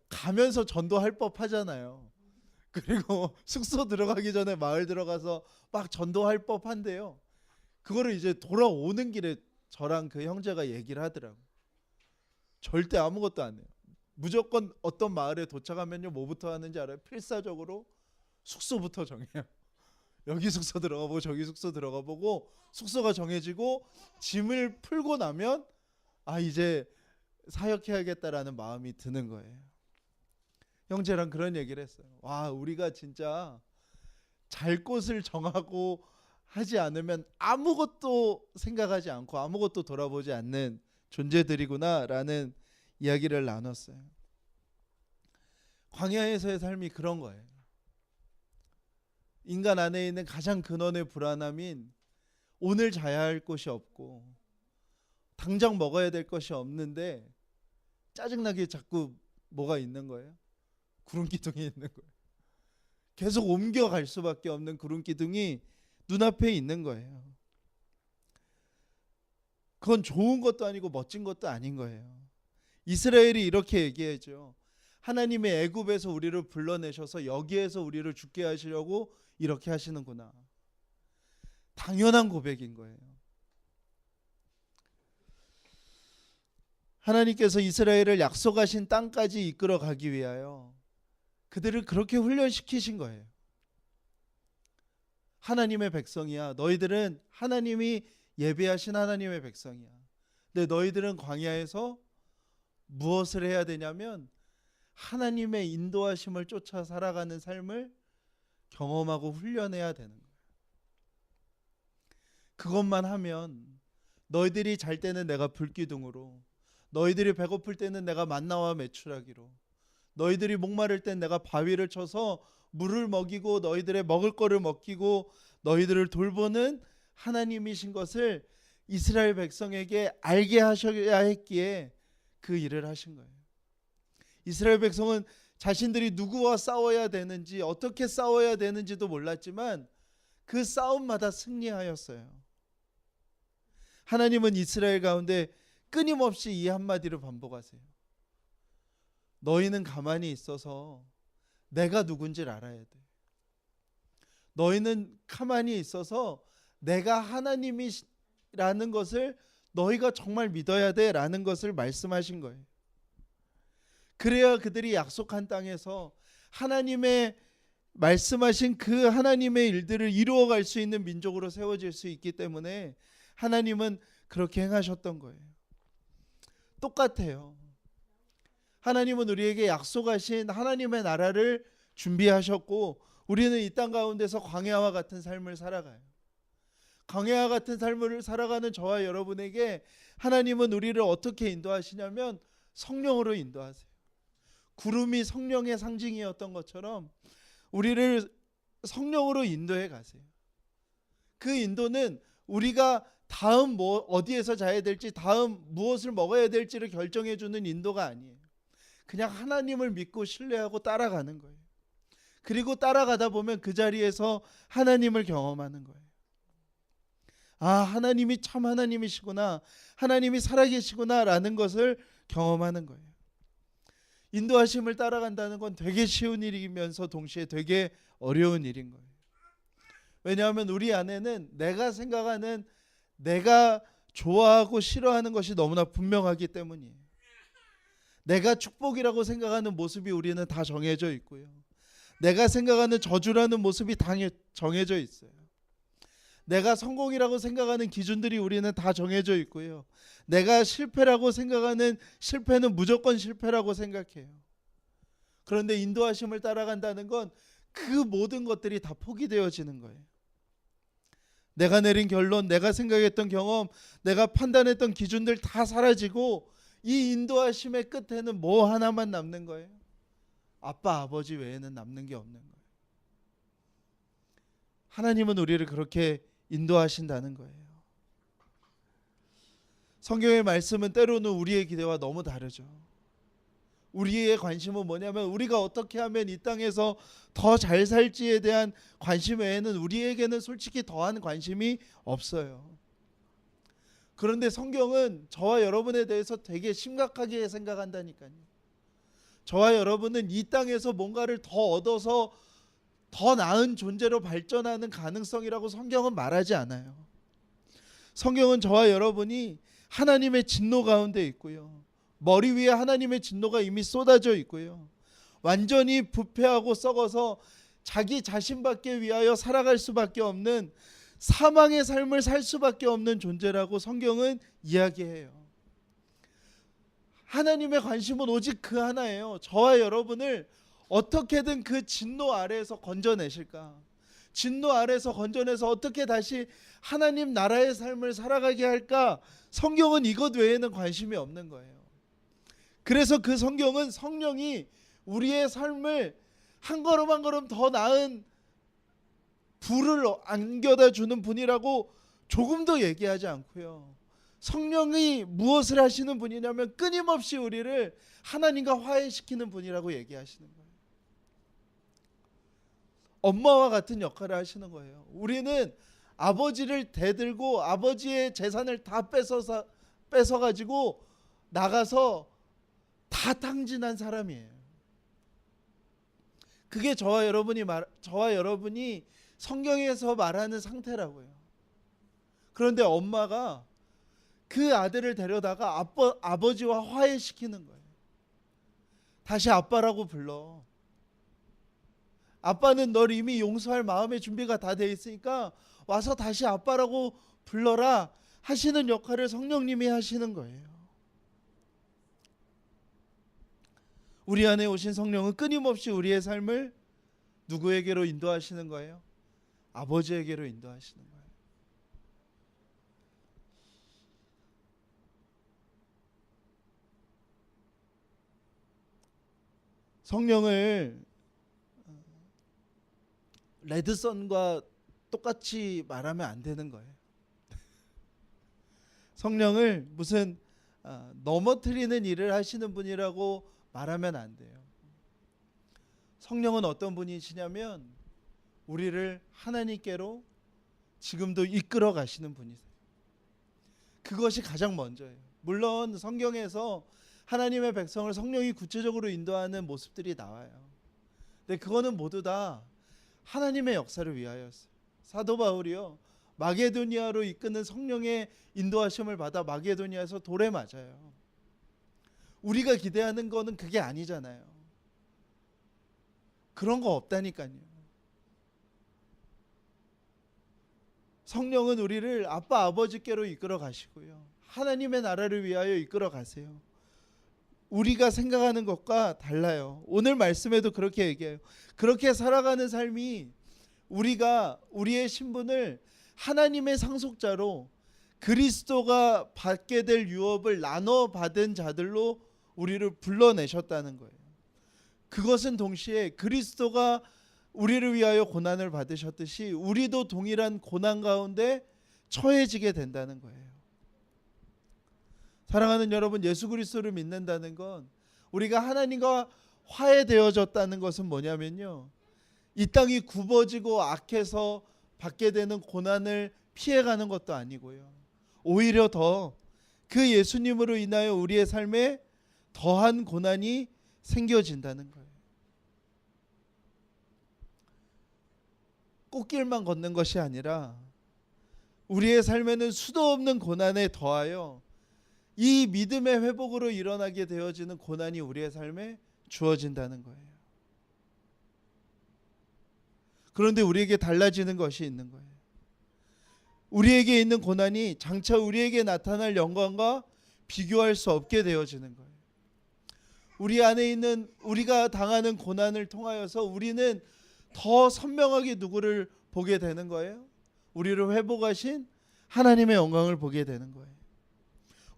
가면서 전도할 법 하잖아요. 그리고 숙소 들어가기 전에 마을 들어가서 막 전도할 법한데요. 그거를 이제 돌아오는 길에 저랑 그 형제가 얘기를 하더라고요. 절대 아무것도 안 해요. 무조건 어떤 마을에 도착하면요 뭐부터 하는지 알아요? 필사적으로 숙소부터 정해요. 여기 숙소 들어가보고 저기 숙소 들어가보고 숙소가 정해지고 짐을 풀고 나면 아 이제 사역해야겠다라는 마음이 드는 거예요. 형제랑 그런 얘기를 했어요. 와 우리가 진짜 잘 곳을 정하고 하지 않으면 아무것도 생각하지 않고 아무것도 돌아보지 않는 존재들이구나라는 이야기를 나눴어요. 광야에서의 삶이 그런 거예요. 인간 안에 있는 가장 근원의 불안함인 오늘 자야 할 곳이 없고 당장 먹어야 될 것이 없는데 짜증나게 자꾸 뭐가 있는 거예요? 구름기둥이 있는 거예요. 계속 옮겨갈 수밖에 없는 구름기둥이 눈앞에 있는 거예요. 그건 좋은 것도 아니고 멋진 것도 아닌 거예요. 이스라엘이 이렇게 얘기하죠. 하나님의 애굽에서 우리를 불러내셔서 여기에서 우리를 죽게 하시려고 이렇게 하시는구나. 당연한 고백인 거예요. 하나님께서 이스라엘을 약속하신 땅까지 이끌어 가기 위하여 그들을 그렇게 훈련시키신 거예요. 하나님의 백성이야. 너희들은 하나님이 예배하신 하나님의 백성이야. 근데 너희들은 광야에서 무엇을 해야 되냐면 하나님의 인도하심을 쫓아 살아가는 삶을 경험하고 훈련해야 되는 거예요. 그것만 하면 너희들이 잘 때는 내가 불기둥으로, 너희들이 배고플 때는 내가 만나와 메추라기로, 너희들이 목마를 땐 내가 바위를 쳐서 물을 먹이고 너희들의 먹을 거를 먹이고 너희들을 돌보는 하나님이신 것을 이스라엘 백성에게 알게 하셔야 했기에 그 일을 하신 거예요. 이스라엘 백성은 자신들이 누구와 싸워야 되는지 어떻게 싸워야 되는지도 몰랐지만 그 싸움마다 승리하였어요. 하나님은 이스라엘 가운데 끊임없이 이 한마디를 반복하세요. 너희는 가만히 있어서 내가 누군지를 알아야 돼. 너희는 가만히 있어서 내가 하나님이라는 것을 너희가 정말 믿어야 돼라는 것을 말씀하신 거예요. 그래야 그들이 약속한 땅에서 하나님의 말씀하신 그 하나님의 일들을 이루어갈 수 있는 민족으로 세워질 수 있기 때문에 하나님은 그렇게 행하셨던 거예요. 똑같아요. 하나님은 우리에게 약속하신 하나님의 나라를 준비하셨고 우리는 이 땅 가운데서 광야와 같은 삶을 살아가요. 광야와 같은 삶을 살아가는 저와 여러분에게 하나님은 우리를 어떻게 인도하시냐면 성령으로 인도하세요. 구름이 성령의 상징이었던 것처럼 우리를 성령으로 인도해 가세요. 그 인도는 우리가 다음 어디에서 자야 될지, 다음 무엇을 먹어야 될지를 결정해 주는 인도가 아니에요. 그냥 하나님을 믿고 신뢰하고 따라가는 거예요. 그리고 따라가다 보면 그 자리에서 하나님을 경험하는 거예요. 아, 하나님이 참 하나님이시구나, 하나님이 살아계시구나 라는 것을 경험하는 거예요. 인도하심을 따라간다는 건 되게 쉬운 일이면서 동시에 되게 어려운 일인 거예요. 왜냐하면 우리 안에는 내가 생각하는, 내가 좋아하고 싫어하는 것이 너무나 분명하기 때문이에요. 내가 축복이라고 생각하는 모습이 우리는 다 정해져 있고요. 내가 생각하는 저주라는 모습이 다 정해져 있어요. 내가 성공이라고 생각하는 기준들이 우리는 다 정해져 있고요. 내가 실패라고 생각하는 실패는 무조건 실패라고 생각해요. 그런데 인도하심을 따라간다는 건 그 모든 것들이 다 포기되어지는 거예요. 내가 내린 결론, 내가 생각했던 경험, 내가 판단했던 기준들 다 사라지고 이 인도하심의 끝에는 뭐 하나만 남는 거예요. 아빠, 아버지 외에는 남는 게 없는 거예요. 하나님은 우리를 그렇게 인도하신다는 거예요. 성경의 말씀은 때로는 우리의 기대와 너무 다르죠. 우리의 관심은 뭐냐면 우리가 어떻게 하면 이 땅에서 더 잘 살지에 대한 관심 외에는 우리에게는 솔직히 더한 관심이 없어요. 그런데 성경은 저와 여러분에 대해서 되게 심각하게 생각한다니까요. 저와 여러분은 이 땅에서 뭔가를 더 얻어서 더 나은 존재로 발전하는 가능성이라고 성경은 말하지 않아요. 성경은 저와 여러분이 하나님의 진노 가운데 있고요. 머리 위에 하나님의 진노가 이미 쏟아져 있고요. 완전히 부패하고 썩어서 자기 자신밖에 위하여 살아갈 수밖에 없는 사망의 삶을 살 수밖에 없는 존재라고 성경은 이야기해요. 하나님의 관심은 오직 그 하나예요. 저와 여러분을 어떻게든 그 진노 아래에서 건져내실까? 진노 아래에서 건져내서 어떻게 다시 하나님 나라의 삶을 살아가게 할까? 성경은 이것 외에는 관심이 없는 거예요. 그래서 그 성경은 성령이 우리의 삶을 한 걸음 한 걸음 더 나은 부를 안겨다 주는 분이라고 조금도 얘기하지 않고요. 성령이 무엇을 하시는 분이냐면 끊임없이 우리를 하나님과 화해시키는 분이라고 얘기하시는 거예요. 엄마와 같은 역할을 하시는 거예요. 우리는 아버지를 대들고 아버지의 재산을 다 뺏어가지고 나가서 다 탕진한 사람이에요. 그게 저와 여러분이 성경에서 말하는 상태라고요. 그런데 엄마가 그 아들을 데려다가 아버지와 화해시키는 거예요. 다시 아빠라고 불러. 아빠는 널 이미 용서할 마음의 준비가 다 돼 있으니까 와서 다시 아빠라고 불러라 하시는 역할을 성령님이 하시는 거예요. 우리 안에 오신 성령은 끊임없이 우리의 삶을 누구에게로 인도하시는 거예요? 아버지에게로 인도하시는 거예요. 성령을 레드선과 똑같이 말하면 안 되는 거예요. 성령을 무슨 넘어뜨리는 일을 하시는 분이라고 말하면 안 돼요. 성령은 어떤 분이시냐면 우리를 하나님께로 지금도 이끌어 가시는 분이세요. 그것이 가장 먼저예요. 물론 성경에서 하나님의 백성을 성령이 구체적으로 인도하는 모습들이 나와요. 근데 그거는 모두 다 하나님의 역사를 위하여였어요. 사도 바울이요, 마게도니아로 이끄는 성령의 인도하심을 받아 마게도니아에서 돌에 맞아요. 우리가 기대하는 거는 그게 아니잖아요. 그런 거 없다니까요. 성령은 우리를 아빠 아버지께로 이끌어 가시고요, 하나님의 나라를 위하여 이끌어 가세요. 우리가 생각하는 것과 달라요. 오늘 말씀에도 그렇게 얘기해요. 그렇게 살아가는 삶이 우리가 우리의 신분을 하나님의 상속자로 그리스도가 받게 될 유업을 나눠 받은 자들로 우리를 불러내셨다는 거예요. 그것은 동시에 그리스도가 우리를 위하여 고난을 받으셨듯이 우리도 동일한 고난 가운데 처해지게 된다는 거예요. 사랑하는 여러분, 예수 그리스도를 믿는다는 건 우리가 하나님과 화해되어졌다는 것은 뭐냐면요, 이 땅이 굽어지고 악해서 받게 되는 고난을 피해가는 것도 아니고요, 오히려 더 그 예수님으로 인하여 우리의 삶에 더한 고난이 생겨진다는 거예요. 꽃길만 걷는 것이 아니라 우리의 삶에는 수도 없는 고난에 더하여 이 믿음의 회복으로 일어나게 되어지는 고난이 우리의 삶에 주어진다는 거예요. 그런데 우리에게 달라지는 것이 있는 거예요. 우리에게 있는 고난이 장차 우리에게 나타날 영광과 비교할 수 없게 되어지는 거예요. 우리 안에 있는 우리가 당하는 고난을 통하여서 우리는 더 선명하게 누구를 보게 되는 거예요? 우리를 회복하신 하나님의 영광을 보게 되는 거예요.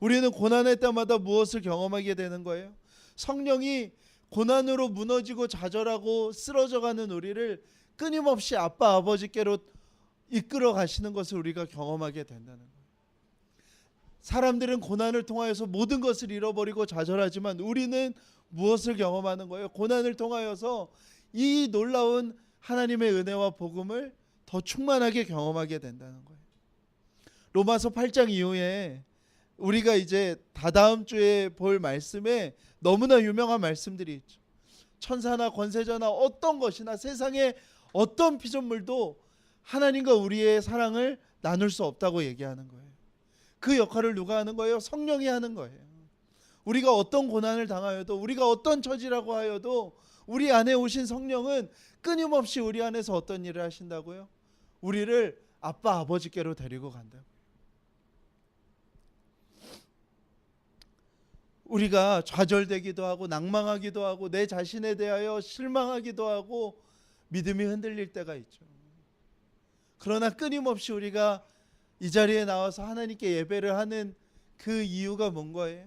우리는 고난의 때마다 무엇을 경험하게 되는 거예요? 성령이 고난으로 무너지고 좌절하고 쓰러져가는 우리를 끊임없이 아빠 아버지께로 이끌어 가시는 것을 우리가 경험하게 된다는 거예요. 사람들은 고난을 통하여서 모든 것을 잃어버리고 좌절하지만 우리는 무엇을 경험하는 거예요? 고난을 통하여서 이 놀라운 하나님의 은혜와 복음을 더 충만하게 경험하게 된다는 거예요. 로마서 8장 이후에 우리가 이제 다다음 주에 볼 말씀에 너무나 유명한 말씀들이 있죠. 천사나 권세자나 어떤 것이나 세상의 어떤 피조물도 하나님과 우리의 사랑을 나눌 수 없다고 얘기하는 거예요. 그 역할을 누가 하는 거예요? 성령이 하는 거예요. 우리가 어떤 고난을 당하여도, 우리가 어떤 처지라고 하여도 우리 안에 오신 성령은 끊임없이 우리 안에서 어떤 일을 하신다고요? 우리를 아빠 아버지께로 데리고 간다고. 우리가 좌절되기도 하고 낭망하기도 하고 내 자신에 대하여 실망하기도 하고 믿음이 흔들릴 때가 있죠. 그러나 끊임없이 우리가 이 자리에 나와서 하나님께 예배를 하는 그 이유가 뭔 거예요?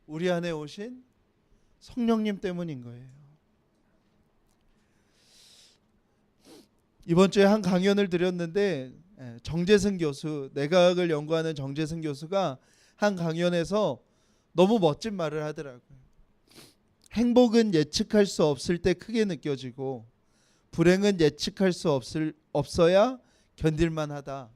우리 안에 오신 성령님 때문인 거예요. 이번 주에 한 강연을 드렸는데 정재승 교수, 내과학을 연구하는 정재승 교수가 한 강연에서 너무 멋진 말을 하더라고요. 행복은 예측할 수 없을 때 크게 느껴지고 불행은 예측할 수 없어야 견딜만 하다.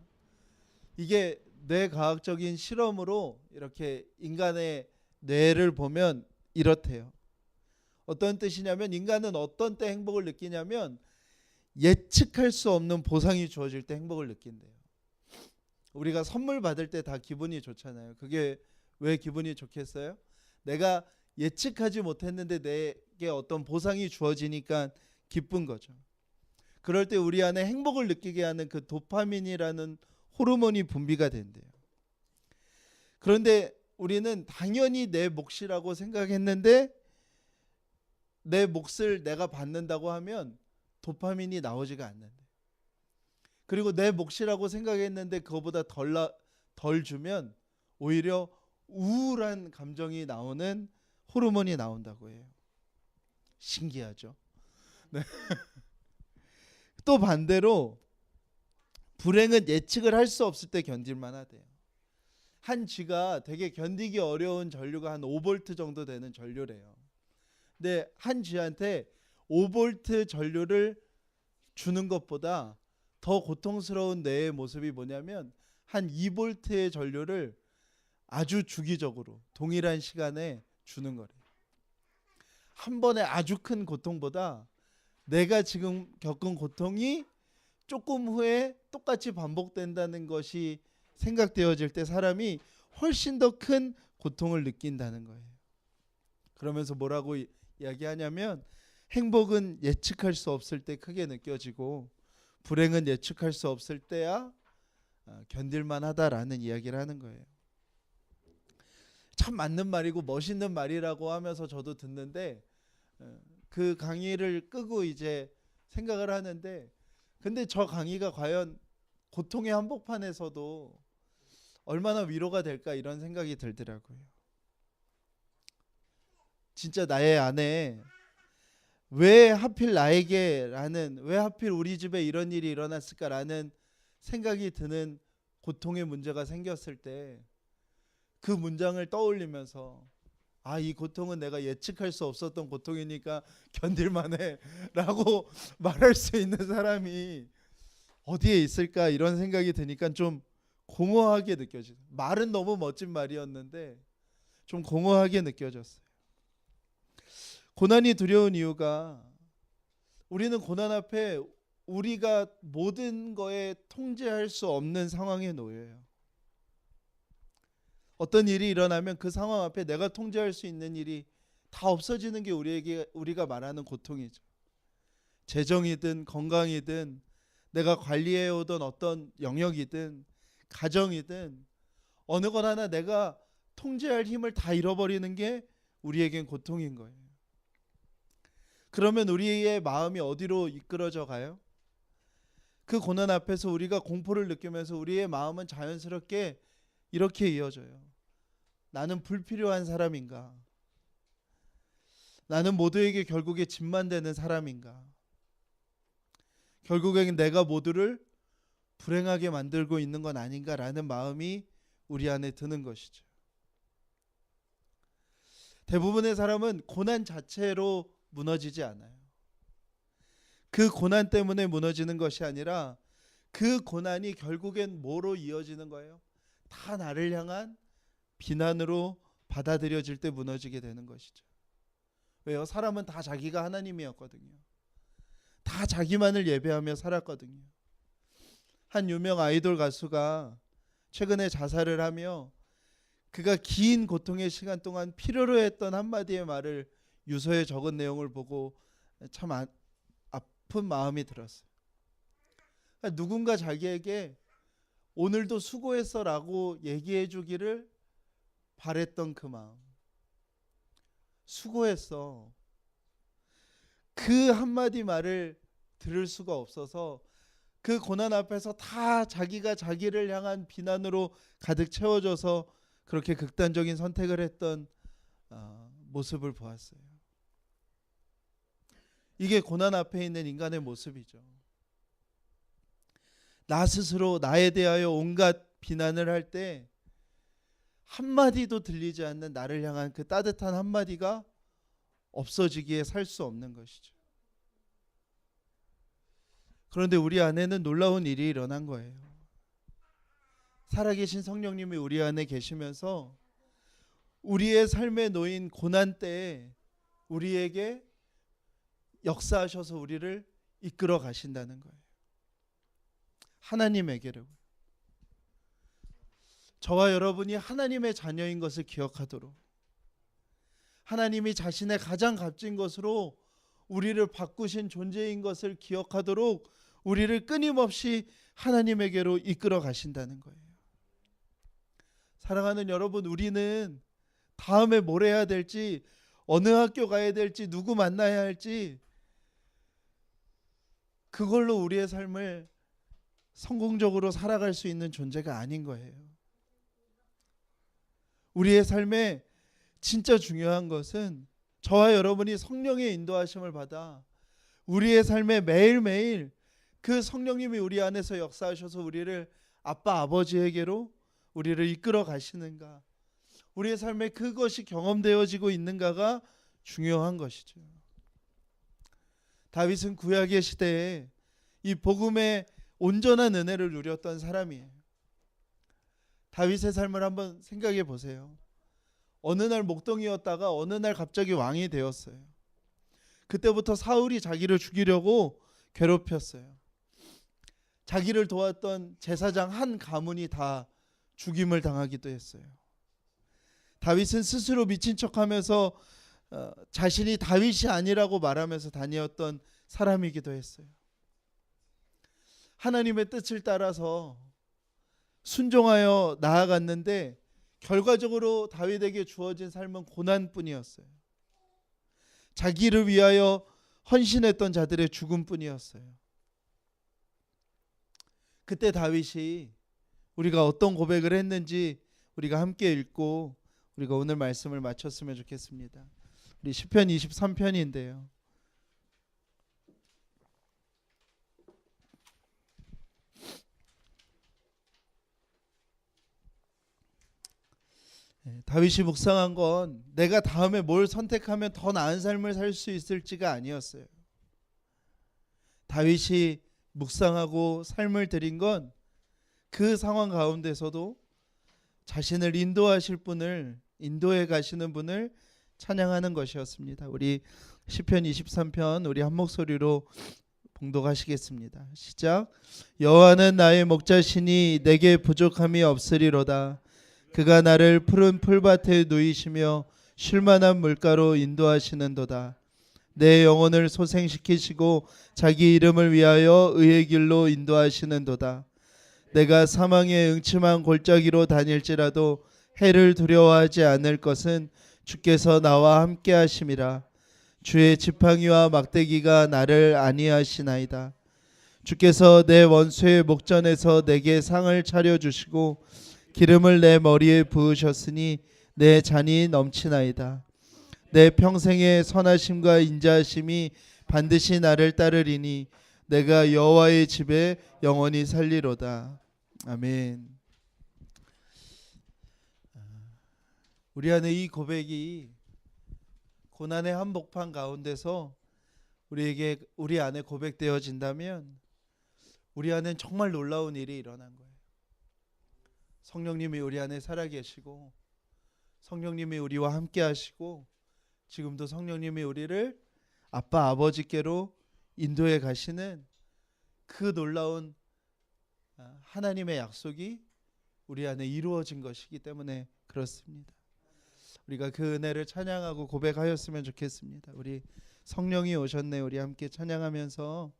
이게 뇌과학적인 실험으로 이렇게 인간의 뇌를 보면 이렇대요. 어떤 뜻이냐면 인간은 어떤 때 행복을 느끼냐면 예측할 수 없는 보상이 주어질 때 행복을 느낀대요. 우리가 선물 받을 때 다 기분이 좋잖아요. 그게 왜 기분이 좋겠어요? 내가 예측하지 못했는데 내게 어떤 보상이 주어지니까 기쁜 거죠. 그럴 때 우리 안에 행복을 느끼게 하는 그 도파민이라는 호르몬이 분비가 된대요. 그런데 우리는 당연히 내 몫이라고 생각했는데 내 몫을 내가 받는다고 하면 도파민이 나오지가 않는데, 그리고 내 몫이라고 생각했는데 그거보다 덜 주면 오히려 우울한 감정이 나오는 호르몬이 나온다고 해요. 신기하죠? 네. 또 반대로 불행은 예측을 할 수 없을 때 견딜만 하대요. 한 쥐가 되게 견디기 어려운 전류가 한 5V 정도 되는 전류래요. 근데 한 쥐한테 5V 전류를 주는 것보다 더 고통스러운 뇌의 모습이 뭐냐면 한 2V의 전류를 아주 주기적으로 동일한 시간에 주는 거래요. 한 번에 아주 큰 고통보다 내가 지금 겪은 고통이 조금 후에 똑같이 반복된다는 것이 생각되어질 때 사람이 훨씬 더 큰 고통을 느낀다는 거예요. 그러면서 뭐라고 이야기하냐면 행복은 예측할 수 없을 때 크게 느껴지고 불행은 예측할 수 없을 때야 견딜만 하다라는 이야기를 하는 거예요. 참 맞는 말이고 멋있는 말이라고 하면서 저도 듣는데 그 강의를 끄고 이제 생각을 하는데, 근데 저 강의가 과연 고통의 한복판에서도 얼마나 위로가 될까 이런 생각이 들더라고요. 진짜 나의 안에 왜 하필 나에게라는, 왜 하필 우리 집에 이런 일이 일어났을까라는 생각이 드는 고통의 문제가 생겼을 때 그 문장을 떠올리면서 이 고통은 내가 예측할 수 없었던 고통이니까 견딜만해 라고 말할 수 있는 사람이 어디에 있을까 이런 생각이 드니까 좀 공허하게 느껴져요. 말은 너무 멋진 말이었는데 좀 공허하게 느껴졌어요. 고난이 두려운 이유가 우리는 고난 앞에 우리가 모든 거에 통제할 수 없는 상황에 놓여요. 어떤 일이 일어나면 그 상황 앞에 내가 통제할 수 있는 일이 다 없어지는 게 우리가 말하는 고통이죠. 재정이든 건강이든 내가 관리해오던 어떤 영역이든 가정이든 어느 것 하나 내가 통제할 힘을 다 잃어버리는 게 우리에겐 고통인 거예요. 그러면 우리의 마음이 어디로 이끌어져 가요? 그 고난 앞에서 우리가 공포를 느끼면서 우리의 마음은 자연스럽게 이렇게 이어져요. 나는 불필요한 사람인가? 나는 모두에게 결국에 짐만 되는 사람인가? 결국엔 내가 모두를 불행하게 만들고 있는 건 아닌가라는 마음이 우리 안에 드는 것이죠. 대부분의 사람은 고난 자체로 무너지지 않아요. 그 고난 때문에 무너지는 것이 아니라 그 고난이 결국엔 뭐로 이어지는 거예요? 다 나를 향한 비난으로 받아들여질 때 무너지게 되는 것이죠. 왜요? 사람은 다 자기가 하나님이었거든요. 다 자기만을 예배하며 살았거든요. 한 유명 아이돌 가수가 최근에 자살을 하며 그가 긴 고통의 시간 동안 필요로 했던 한마디의 말을 유서에 적은 내용을 보고 참 아픈 마음이 들었어요. 그러니까 누군가 자기에게 오늘도 수고했어 라고 얘기해 주기를 바랬던 그 마음. 수고했어. 그 한마디 말을 들을 수가 없어서 그 고난 앞에서 다 자기가 자기를 향한 비난으로 가득 채워져서 그렇게 극단적인 선택을 했던 모습을 보았어요. 이게 고난 앞에 있는 인간의 모습이죠. 나 스스로 나에 대하여 온갖 비난을 할 때 한마디도 들리지 않는 나를 향한 그 따뜻한 한마디가 없어지기에 살 수 없는 것이죠. 그런데 우리 안에는 놀라운 일이 일어난 거예요. 살아계신 성령님이 우리 안에 계시면서 우리의 삶에 놓인 고난 때에 우리에게 역사하셔서 우리를 이끌어 가신다는 거예요. 하나님에게로. 저와 여러분이 하나님의 자녀인 것을 기억하도록, 하나님이 자신의 가장 값진 것으로 우리를 바꾸신 존재인 것을 기억하도록 우리를 끊임없이 하나님에게로 이끌어 가신다는 거예요. 사랑하는 여러분, 우리는 다음에 뭘 해야 될지, 어느 학교 가야 될지, 누구 만나야 할지, 그걸로 우리의 삶을 성공적으로 살아갈 수 있는 존재가 아닌 거예요. 우리의 삶에 진짜 중요한 것은 저와 여러분이 성령의 인도하심을 받아 우리의 삶에 매일매일 그 성령님이 우리 안에서 역사하셔서 우리를 아빠 아버지에게로 우리를 이끌어 가시는가, 우리의 삶에 그것이 경험되어지고 있는가가 중요한 것이죠. 다윗은 구약의 시대에 이 복음의 온전한 은혜를 누렸던 사람이에요. 다윗의 삶을 한번 생각해 보세요. 어느 날 목동이었다가 어느 날 갑자기 왕이 되었어요. 그때부터 사울이 자기를 죽이려고 괴롭혔어요. 자기를 도왔던 제사장 한 가문이 다 죽임을 당하기도 했어요. 다윗은 스스로 미친 척하면서 자신이 다윗이 아니라고 말하면서 다녔던 사람이기도 했어요. 하나님의 뜻을 따라서 순종하여 나아갔는데 결과적으로 다윗에게 주어진 삶은 고난뿐이었어요. 자기를 위하여 헌신했던 자들의 죽음뿐이었어요. 그때 다윗이 우리가 어떤 고백을 했는지 우리가 함께 읽고 우리가 오늘 말씀을 마쳤으면 좋겠습니다. 우리 시편 23편인데요. 다윗이 묵상한 건 내가 다음에 뭘 선택하면 더 나은 삶을 살 수 있을지가 아니었어요. 다윗이 묵상하고 삶을 드린 건 그 상황 가운데서도 자신을 인도하실 분을, 인도해 가시는 분을 찬양하는 것이었습니다. 우리 시편 23편 우리 한 목소리로 봉독하시겠습니다. 시작. 여호와는 나의 목자시니 내게 부족함이 없으리로다. 그가 나를 푸른 풀밭에 누이시며 쉴만한 물가로 인도하시는도다. 내 영혼을 소생시키시고 자기 이름을 위하여 의의 길로 인도하시는도다. 내가 사망의 응침한 골짜기로 다닐지라도 해를 두려워하지 않을 것은 주께서 나와 함께 하심이라. 주의 지팡이와 막대기가 나를 안위하시나이다. 주께서 내 원수의 목전에서 내게 상을 차려주시고 기름을 내 머리에 부으셨으니 내 잔이 넘치나이다. 내 평생의 선하심과 인자하심이 반드시 나를 따르리니 내가 여호와의 집에 영원히 살리로다. 아멘. 우리 안에 이 고백이 고난의 한복판 가운데서 우리 안에 고백되어진다면 우리 안엔 정말 놀라운 일이 일어난 거예요. 성령님이 우리 안에 살아계시고 성령님이 우리와 함께 하시고 지금도 성령님이 우리를 아빠 아버지께로 인도해 가시는 그 놀라운 하나님의 약속이 우리 안에 이루어진 것이기 때문에 그렇습니다. 우리가 그 은혜를 찬양하고 고백하였으면 좋겠습니다. 우리 성령이 오셨네. 우리 함께 찬양하면서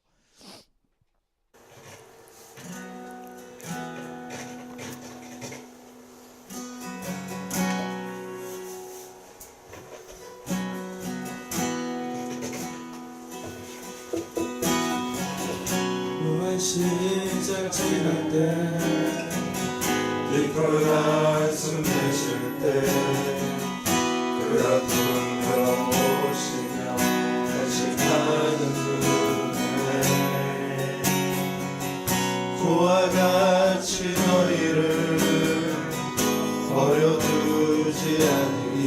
시절 지날 때 깊은 한숨 내쉴 때 그 아픔 오시며 간직하는 은혜 그와 같이 너희를 버려두지 않으리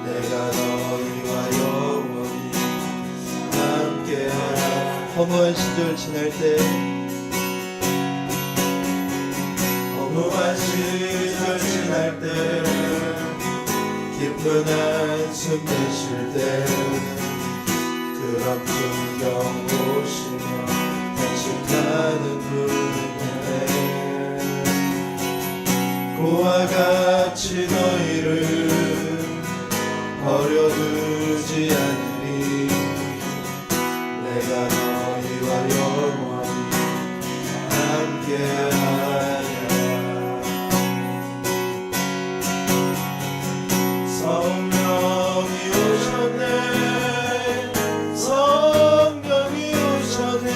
내가 너희와 영원히 함께하라. 허무한 시절 지날 때 허무한 시절 지날 때 깊은 한숨 내쉴 때 그런 풍경 보시며 간직하는 은혜 그와 같이 너희를 버려두지 않으리 내가 너희와 영원히 함께하라. 성령이 오셨네 성령이 오셨네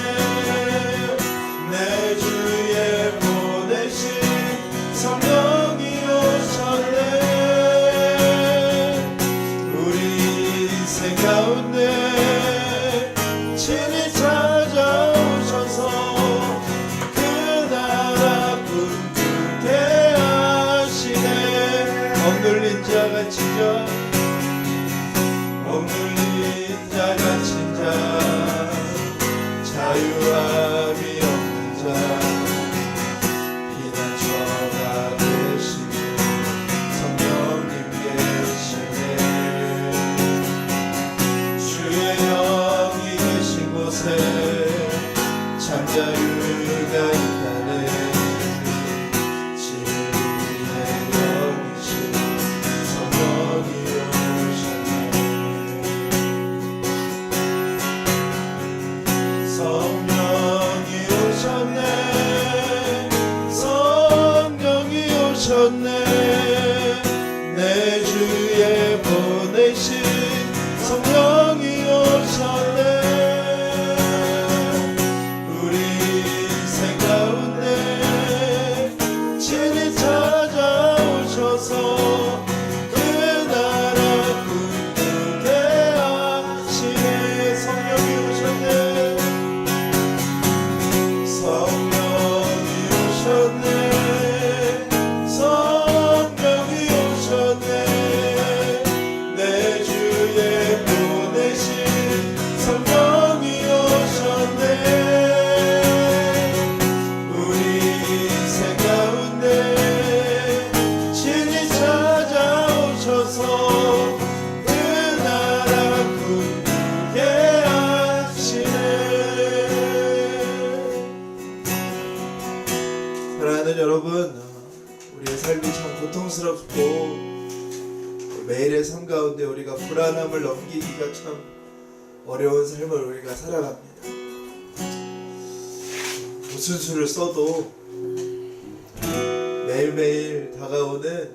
내 주에 보내신 성령이 오셨네 우리 인생 가운데 친히 찾아오셔서 그 나라 꿈꾸게 하시네. 억눌린 자가 진짜 억눌린 자가 진짜 자유함이 없는 자 피난처가 되시는 성령님 계시네 주의 영이 계신 곳에 참 자유가 있다네 진리의 영이신 성령이 성령이 오셨네 내 주에 보내신 성령이 오셨네 우리 인생 가운데 친히 찾아오셔서 그 나라 꿈꾸게 하시네 성령이 오셨네 성령이 오셨네 성령이 오셨네 내 주에 보내신 성령이 오셨네 우리 인생 가운데 친히 찾아오셔서 그 나라 꿈꾸게 하시네. 사랑하는 여러분, 우리의 삶이 참 고통스럽고 매일의 삶 가운데 우리가 불안함을 넘기기가 참 어려운 삶을 우리가 살아갑니다. 무슨 수를 써도 매일매일 다가오는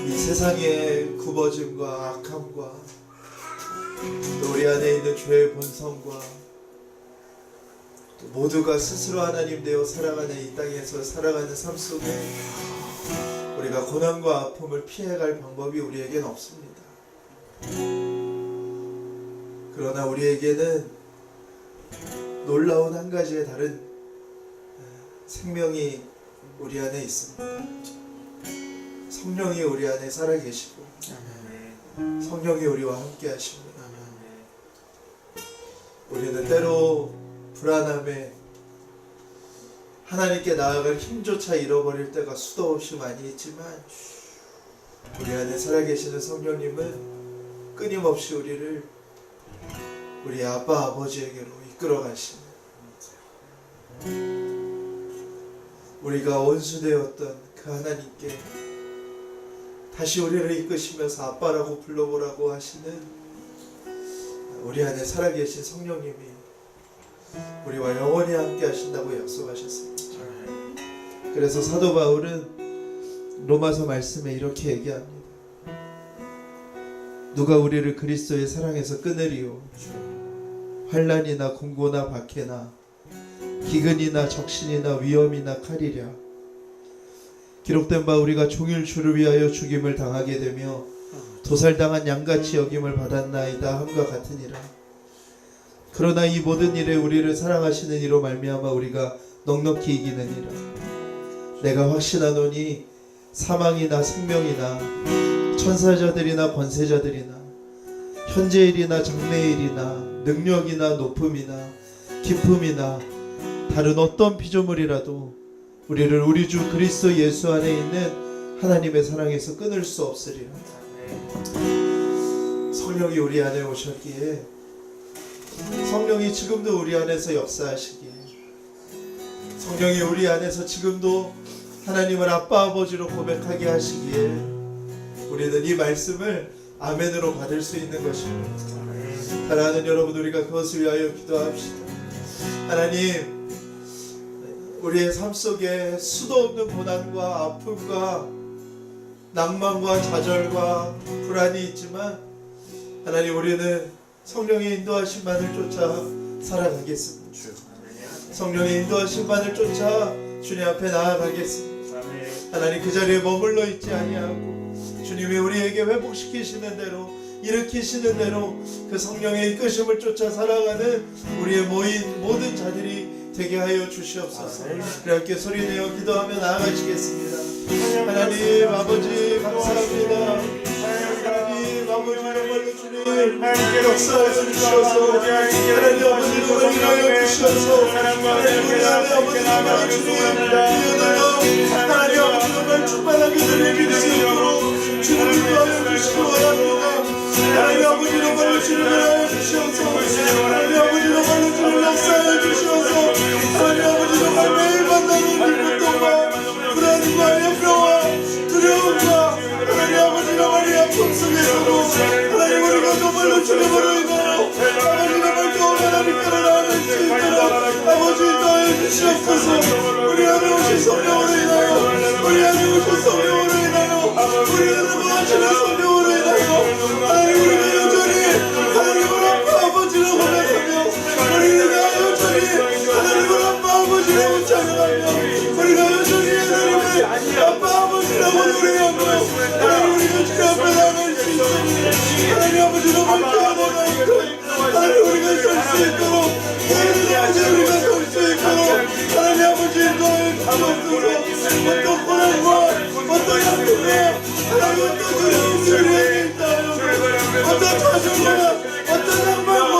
이 세상의 굽어짐과 악함과 또 우리 안에 있는 죄의 본성과 또 모두가 스스로 하나님 되어 살아가는 이 땅에서 살아가는 삶 속에 우리가 고난과 아픔을 피해갈 방법이 우리에겐 없습니다. 그러나 우리에게는 놀라운 한 가지의 다른 생명이 우리 안에 있습니다. 성령이 우리 안에 살아계시고 성령이 우리와 함께 하십니다. 우리는 때로 불안함에 하나님께 나아갈 힘조차 잃어버릴 때가 수도 없이 많이 있지만 우리 안에 살아계시는 성령님은 끊임없이 우리를 우리 아빠 아버지에게로 이끌어 가시는, 우리가 원수되었던 그 하나님께 다시 우리를 이끄시면서 아빠라고 불러보라고 하시는 우리 안에 살아계신 성령님이 우리와 영원히 함께 하신다고 약속하셨습니다. 그래서 사도 바울은 로마서 말씀에 이렇게 얘기합니다. 누가 우리를 그리스도의 사랑에서 끊으리요? 환난이나 공고나 박해나 기근이나 적신이나 위험이나 칼이랴. 기록된 바 우리가 종일 주를 위하여 죽임을 당하게 되며 도살당한 양같이 여김을 받았나이다 함과 같으니라. 그러나 이 모든 일에 우리를 사랑하시는 이로 말미암아 우리가 넉넉히 이기느니라. 내가 확신하노니 사망이나 생명이나 천사자들이나 권세자들이나 현재일이나 장래일이나 능력이나 높음이나 기쁨이나 다른 어떤 피조물이라도 우리를 우리 주 그리스도 예수 안에 있는 하나님의 사랑에서 끊을 수 없으리라. 성령이 우리 안에 오셨기에, 성령이 지금도 우리 안에서 역사하시기에, 성령이 우리 안에서 지금도 하나님을 아빠 아버지로 고백하게 하시기에 우리는 이 말씀을 아멘으로 받을 수 있는 것입니다. 사랑하는 여러분, 우리가 그것을 위하여 기도합시다. 하나님, 우리의 삶 속에 수도 없는 고난과 아픔과 낭만과 좌절과 불안이 있지만 하나님, 우리는 성령의 인도하심만을 쫓아 살아가겠습니다. 성령의 인도하심만을 쫓아 주님 앞에 나아가겠습니다. 하나님, 그 자리에 머물러 있지 아니하고 주님이 우리에게 회복시키시는 대로, 일으키시는 대로 그 성령의 이끄심을 쫓아 살아가는 우리의 모인 모든 자들이 되게 하여 주시옵소서. 우리 함께 소리내어 기도하며 나아가시겠습니다. 하나님 아버지, 감사합니다. 하나님 아버지, 정말로 주님 역사하여 주시옵소서. 하나님 아버지, 정말 일하여 주시옵소서. 하나님 우리 안에 아버지, 정말 주님 하나님 아버지, 정말 충만하게 드릴 수 있도록 주님을 인도하여 주시기 원합니다. 하나님 아버지, 정말로 주님을 하여 주시옵소서. 하나님 아버지, 정말로 주님을 역사하여 주시옵소서. 하나님 아버지, 정말 매일 만나는 고통과 불안과 염려와 두려움과 하나님 아버지, 정말 이 아픔 속에서도 하나님 우리가 정말로 주님으로 인하여 아버지 정말 또 하나님께로 나아갈 수 있도록 아버지 인도하여 주시옵소서. 우리 안에 오신 성령으로 인하여, 우리 안에 오신 성령으로 인하여, 우리 안에 무엇이나 성령으로 인하여 하나님 우리가 여전히 하나님을 아빠 아버지로 고백하며, 우리가 여전히 하나님을 아빠 아버지로 찬양하며, 우리가 여전히 하나님을 아빠 아버지라고 노래하며 하나님 우리가 주님 앞에 나갈 수 있으니 하나님 아버지로 말씀하고 하나님 우리가 설 수 있도록, 하나님 아버지 우리가 설 수 있도록 하나님 아버지 인도하여 주옵소서. 어떤 고난과 어떤 아픔과 하나님 어떤 두려움이 우리에게 있다, 어떤 좌절과 어떤 낭만과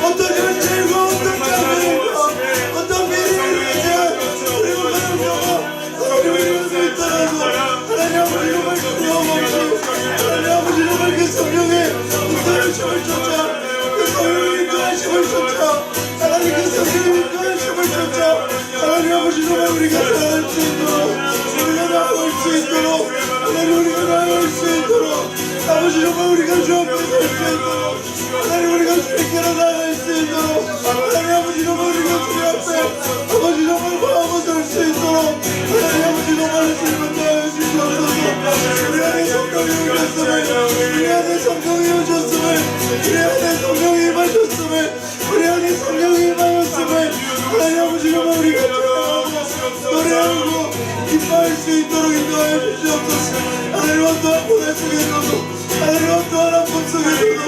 어떤 현실과 어떤 장애와 어떤 미래를 대한 두려움과 하나님 이것을 있더라도 하나님 아버지로 말씀하옵소서. 하나님 아버지로 말 그 성령의 인도하심을 쫓아, 그 성령의 인도하심을 쫓아, 하나님 그 성령의 인도하심을 쫓아 하나님 아버지로 말 우리가 나아갈 수 있도록, 우리가 나아갈 수 있도록, 하나님 우리가 나아갈 수 있도록, 아버지로 말 우리가 주 앞에 설 수 있도록, 하나님 우리가 주님께로 나아갈 수 있도록, 하나님 아버지로 말 우리가 주님 앞에 아버지로 말 구하고 설 수 있도록 하나님 아버지로 말 주님을 나아갈 수 있옵소서. 우리 안에 성령이 오셨음을, 우리 안에 성령이 오셨음을, 우리 안에 성령이 임하셨음을, 우리 안에 성령이 임하였음을 하나님 아버지로 말 우리가 노래하고 기뻐할 수 있도록 인도하여 주시옵소서. 하나님 어떠한 고난 속에서도, 하나님 어떠한 아픔 속에서도,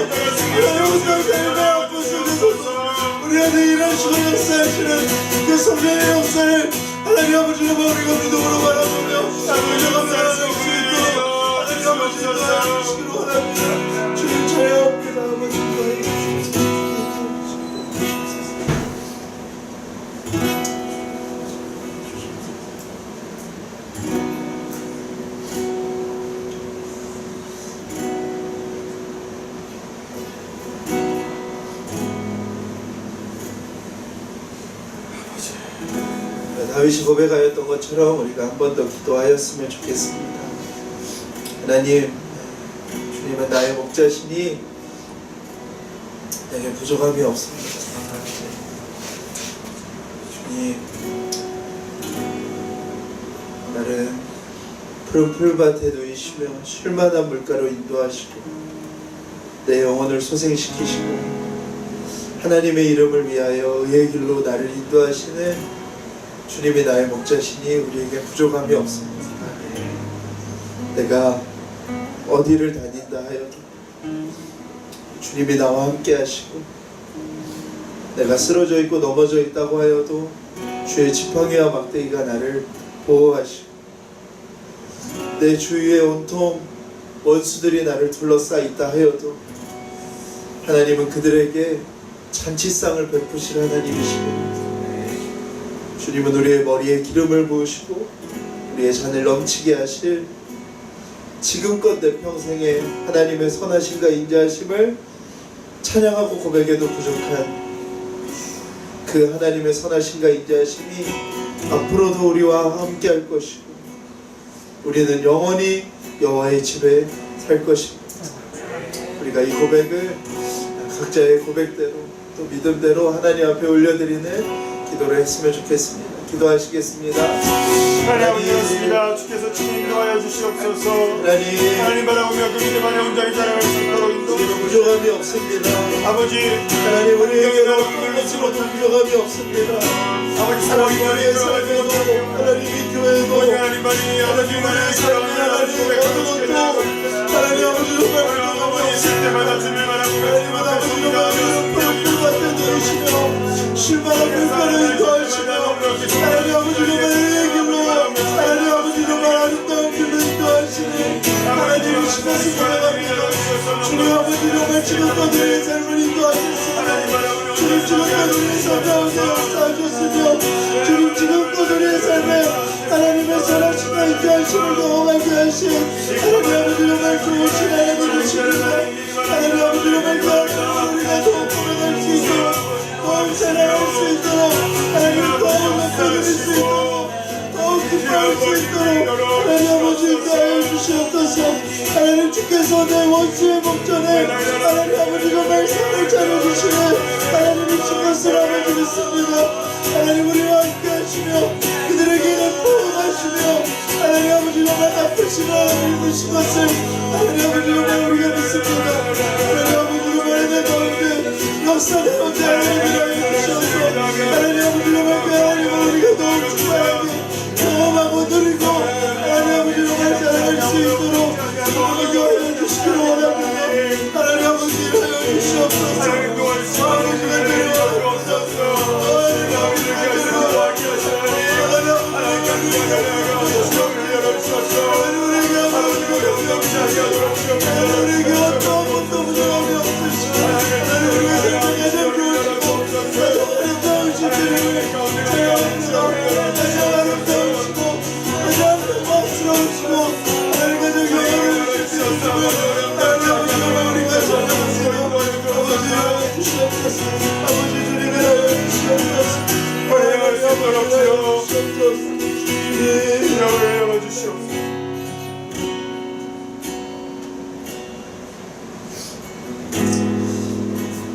하나님 어떠한 삶의 아픔 속에서도 우리 우리한테 일하시고 역사하시는 그 성령의 역사를 하나님 아버지가 우리가 믿음으로 바라보며 아버지가 나아갈 수 있도록 하나님 아버지가 도와주시기로 원합니다. 주님 찬양합니다. 아버지 도와주시옵소서. 다윗이 고백하였던 것처럼 우리가 한 번 더 기도하였으면 좋겠습니다. 하나님, 주님은 나의 목자시니 내게 부족함이 없습니다. 주님, 나를 푸른 풀밭에 누이시며 쉴만한 물가로 인도하시고 내 영혼을 소생시키시고 하나님의 이름을 위하여 의의 길로 나를 인도하시는 주님이 나의 목자시니 우리에게 부족함이 없습니다. 내가 어디를 다닌다 하여도 주님이 나와 함께 하시고 내가 쓰러져 있고 넘어져 있다고 하여도 주의 지팡이와 막대기가 나를 보호하시고 내 주위에 온통 원수들이 나를 둘러싸 있다 하여도 하나님은 그들에게 잔치상을 베푸실 하나님이시고 주님은 우리의 머리에 기름을 부으시고 우리의 잔을 넘치게 하실 지금껏 내 평생에 하나님의 선하심과 인자하심을 찬양하고 고백해도 부족한 그 하나님의 선하심과 인자하심이 앞으로도 우리와 함께 할 것이고 우리는 영원히 여호와의 집에 살 것입니다. 우리가 이 고백을 각자의 고백대로 또 믿음대로 하나님 앞에 올려드리는 기도를 했으면 좋겠습니다. 기도하시겠습니다. 하나님 되었습니다. 주께서 친히 인도하여 주시옵소서. 하나님 바라보며 그 믿음 안에 온전히 자라갈 수 있도록 인도하시옵소서. 부족함이 없습니다. 아버지 하나님 우리에게는 어떤 것으로도 부족함이 없습니다. 아버지 하나님 우리의 삶에도 하나님 이 교회도 하나님 말이 하나님 우리의 삶에 하나님 어느 것도 하나님 아버지 정말 부족함이 없습니다. 때마다 주님을 바라보며 하나님 아버지 정말 푸른 같은 누이시며 쉴만한 물가를 인도하시며 하나님 아버지 정말 의의 길로 하나님 아버지 정말 아름다운 길로 인도하시니 하나님이시면서 살아갑니다. 주님 아버지 정말 지금껏 우리의 삶을 인도하셨습니다. 주님 지금껏 우리의 삶 가운데 역사하셨으며 주님 지금껏 우리의 삶에 하나님의 선하심과 인자하심을 경험하게 하신 하나님 아버지 정말 좋으신 하나님이십니다. 하나님 아버지 정말 그 안에서 우리가 더욱 걸어갈 수 있도록 더욱 살아갈 수 있도록 하나님 더욱 높여드릴 수 있도록 더욱 기뻐할 수 있도록 하나님 아버지 인도하여 주시옵소서. 하나님 주께서 내 원수의 목전에 하나님 아버지 정말 상을 차려주시는 하나님이신 것을 아버지 믿습니다. 하나님 우리와 함께 하시며 그들에게는 보호하시며 하나님 아버지 정말 아프시고 힘드신 것을 하나님 아버지 정말 우리가 믿습니다. 하나님 아버지 정말 내 가운데 역사되어 내 하나님을 주셔서 하나님 아버지 정말 그 하나님을 우리가 더욱 충만하게 경험하고 누리고 하나님 아버지 정말 살아갈 수 있도록 우리가 하여 주시기를 원합니다. 하나님 아버지 하여 주시옵소서. 아버지가 내려와주옵소서. 하나님 아버지가 내려와주옵소서. 하나님 하나님 우리에게 어떤 것도 부족함이 없으시고 하나님 우리의 삶에 내려오시고 아름다우신 주님을 찬양합니다. 가장 아름다우시고 가장 영광스러우시고 하나님 가장 영광을 주실 수 있음을 하나님 아버지가 우리가 찬양하세요. 아버지 하여 주시옵소서. 아버지 주님을 하여 주시옵소서. 하나님 아버지 하여 주시옵소서. 이름을 열어주시옵소서.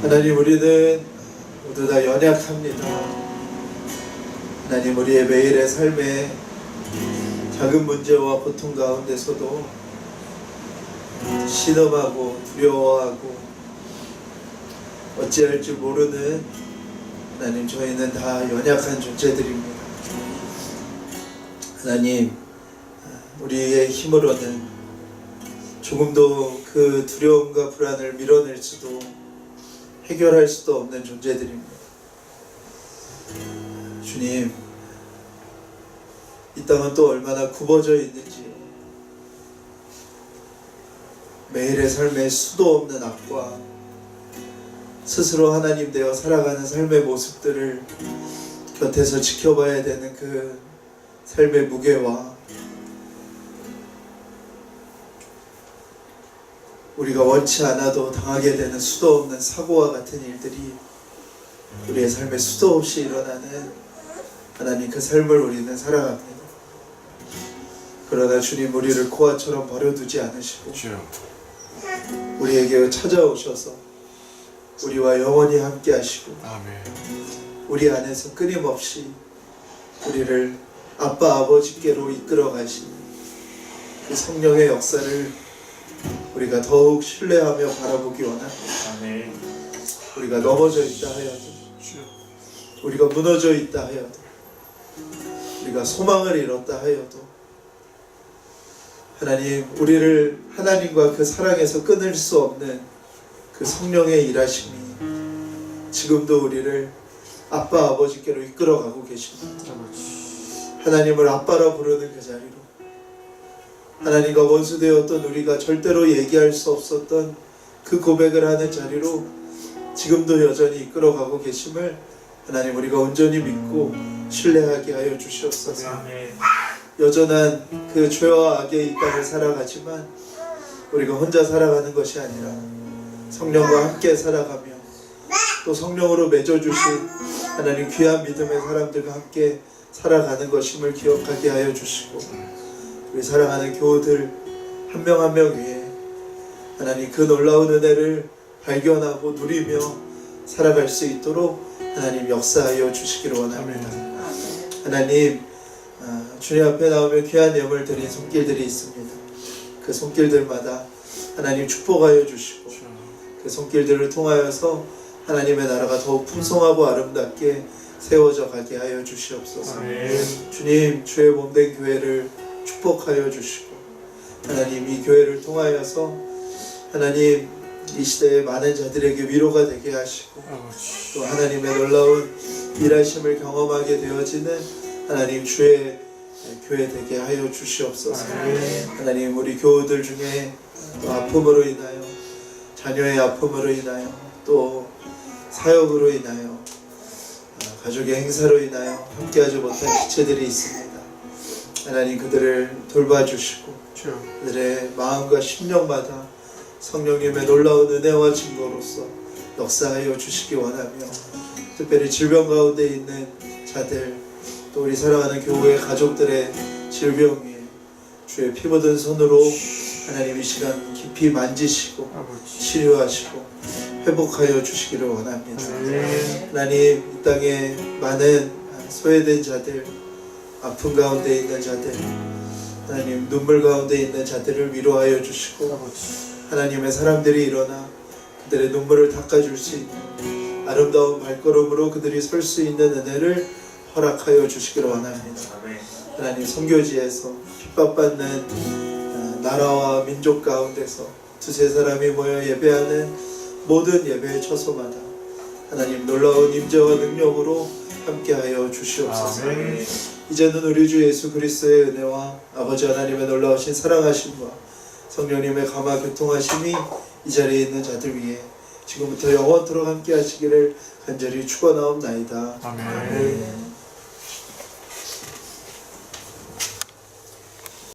하나님 우리는 모두 다 연약합니다. 하나님 우리의 매일의 삶에 작은 문제와 고통 가운데서도 신음하고 두려워하고 어찌할 줄 모르는 하나님 저희는 다 연약한 존재들입니다. 하나님 우리의 힘으로는 조금도 그 두려움과 불안을 밀어낼 수도 해결할 수도 없는 존재들입니다. 주님, 이 땅은 또 얼마나 굽어져 있는지, 매일의 삶에 수도 없는 악과 스스로 하나님 되어 살아가는 삶의 모습들을 곁에서 지켜봐야 되는 그 삶의 무게와 우리가 원치 않아도 당하게 되는 수도 없는 사고와 같은 일들이 우리의 삶에 수도 없이 일어나는 하나님 그 삶을 우리는 살아갑니다. 그러나 주님 우리를 고아처럼 버려두지 않으시고 우리에게 찾아오셔서 우리와 영원히 함께 하시고 우리 안에서 끊임없이 우리를 아빠 아버지께로 이끌어 가신 그 성령의 역사를 우리가 더욱 신뢰하며 바라보기 원합니다. 우리가 넘어져 있다 하여도, 우리가 무너져 있다 하여도, 우리가 소망을 잃었다 하여도 하나님, 우리를 하나님과 그 사랑에서 끊을 수 없는 그 성령의 일하심이 지금도 우리를 아빠 아버지께로 이끌어가고 계십니다. 하나님을 아빠라 부르는 그 자리로, 하나님과 원수되었던 우리가 절대로 얘기할 수 없었던 그 고백을 하는 자리로 지금도 여전히 이끌어가고 계심을 하나님 우리가 온전히 믿고 신뢰하게 하여 주시옵소서. 여전한 그 죄와 악의 이 땅을 살아가지만 우리가 혼자 살아가는 것이 아니라 성령과 함께 살아가며 또 성령으로 맺어주신 하나님 귀한 믿음의 사람들과 함께 살아가는 것임을 기억하게 하여 주시고, 우리 사랑하는 교우들 한 명 한 명 위에 하나님 그 놀라운 은혜를 발견하고 누리며 살아갈 수 있도록 하나님 역사하여 주시기를 원합니다. 하나님, 주님 앞에 나오며 귀한 예물 드린 손길들이 있습니다. 그 손길들마다 하나님 축복하여 주시고 그 손길들을 통하여서 하나님의 나라가 더욱 풍성하고 아름답게 세워져 가게 하여 주시옵소서. 주님, 주의 몸된 교회를 축복하여 주시고 하나님 이 교회를 통하여서 하나님 이 시대의 많은 자들에게 위로가 되게 하시고 또 하나님의 놀라운 일하심을 경험하게 되어지는 하나님 주의 교회 되게 하여 주시옵소서. 하나님 우리 교우들 중에 또 아픔으로 인하여, 자녀의 아픔으로 인하여, 또 사역으로 인하여, 가족의 행사로 인하여 함께하지 못한 지체들이 있습니다. 하나님 그들을 돌봐주시고 그들의 마음과 심령마다 성령님의 놀라운 은혜와 증거로서 역사하여 주시기 원하며, 특별히 질병 가운데 있는 자들, 또 우리 사랑하는 교우의 가족들의 질병 위에 주의 피 묻은 손으로 하나님 이 시간 깊이 만지시고 치료하시고 회복하여 주시기를 원합니다. 하나님 이 땅에 많은 소외된 자들, 아픔 가운데 있는 자들, 하나님 눈물 가운데 있는 자들을 위로하여 주시고 하나님의 사람들이 일어나 그들의 눈물을 닦아줄 수 있는 아름다운 발걸음으로 그들이 설 수 있는 은혜를 허락하여 주시기를 원합니다. 하나님 선교지에서 핍박받는 나라와 민족 가운데서 두세 사람이 모여 예배하는 모든 예배의 처소마다 하나님 놀라운 임재와 능력으로 함께하여 주시옵소서. 이제는 우리 주 예수 그리스도의 은혜와 아버지 하나님의 놀라우신 사랑하심과 성령님의 감화 교통하심이 이 자리에 있는 자들 위해 지금부터 영원토록 함께 하시기를 간절히 축원하옵나이다. 아멘.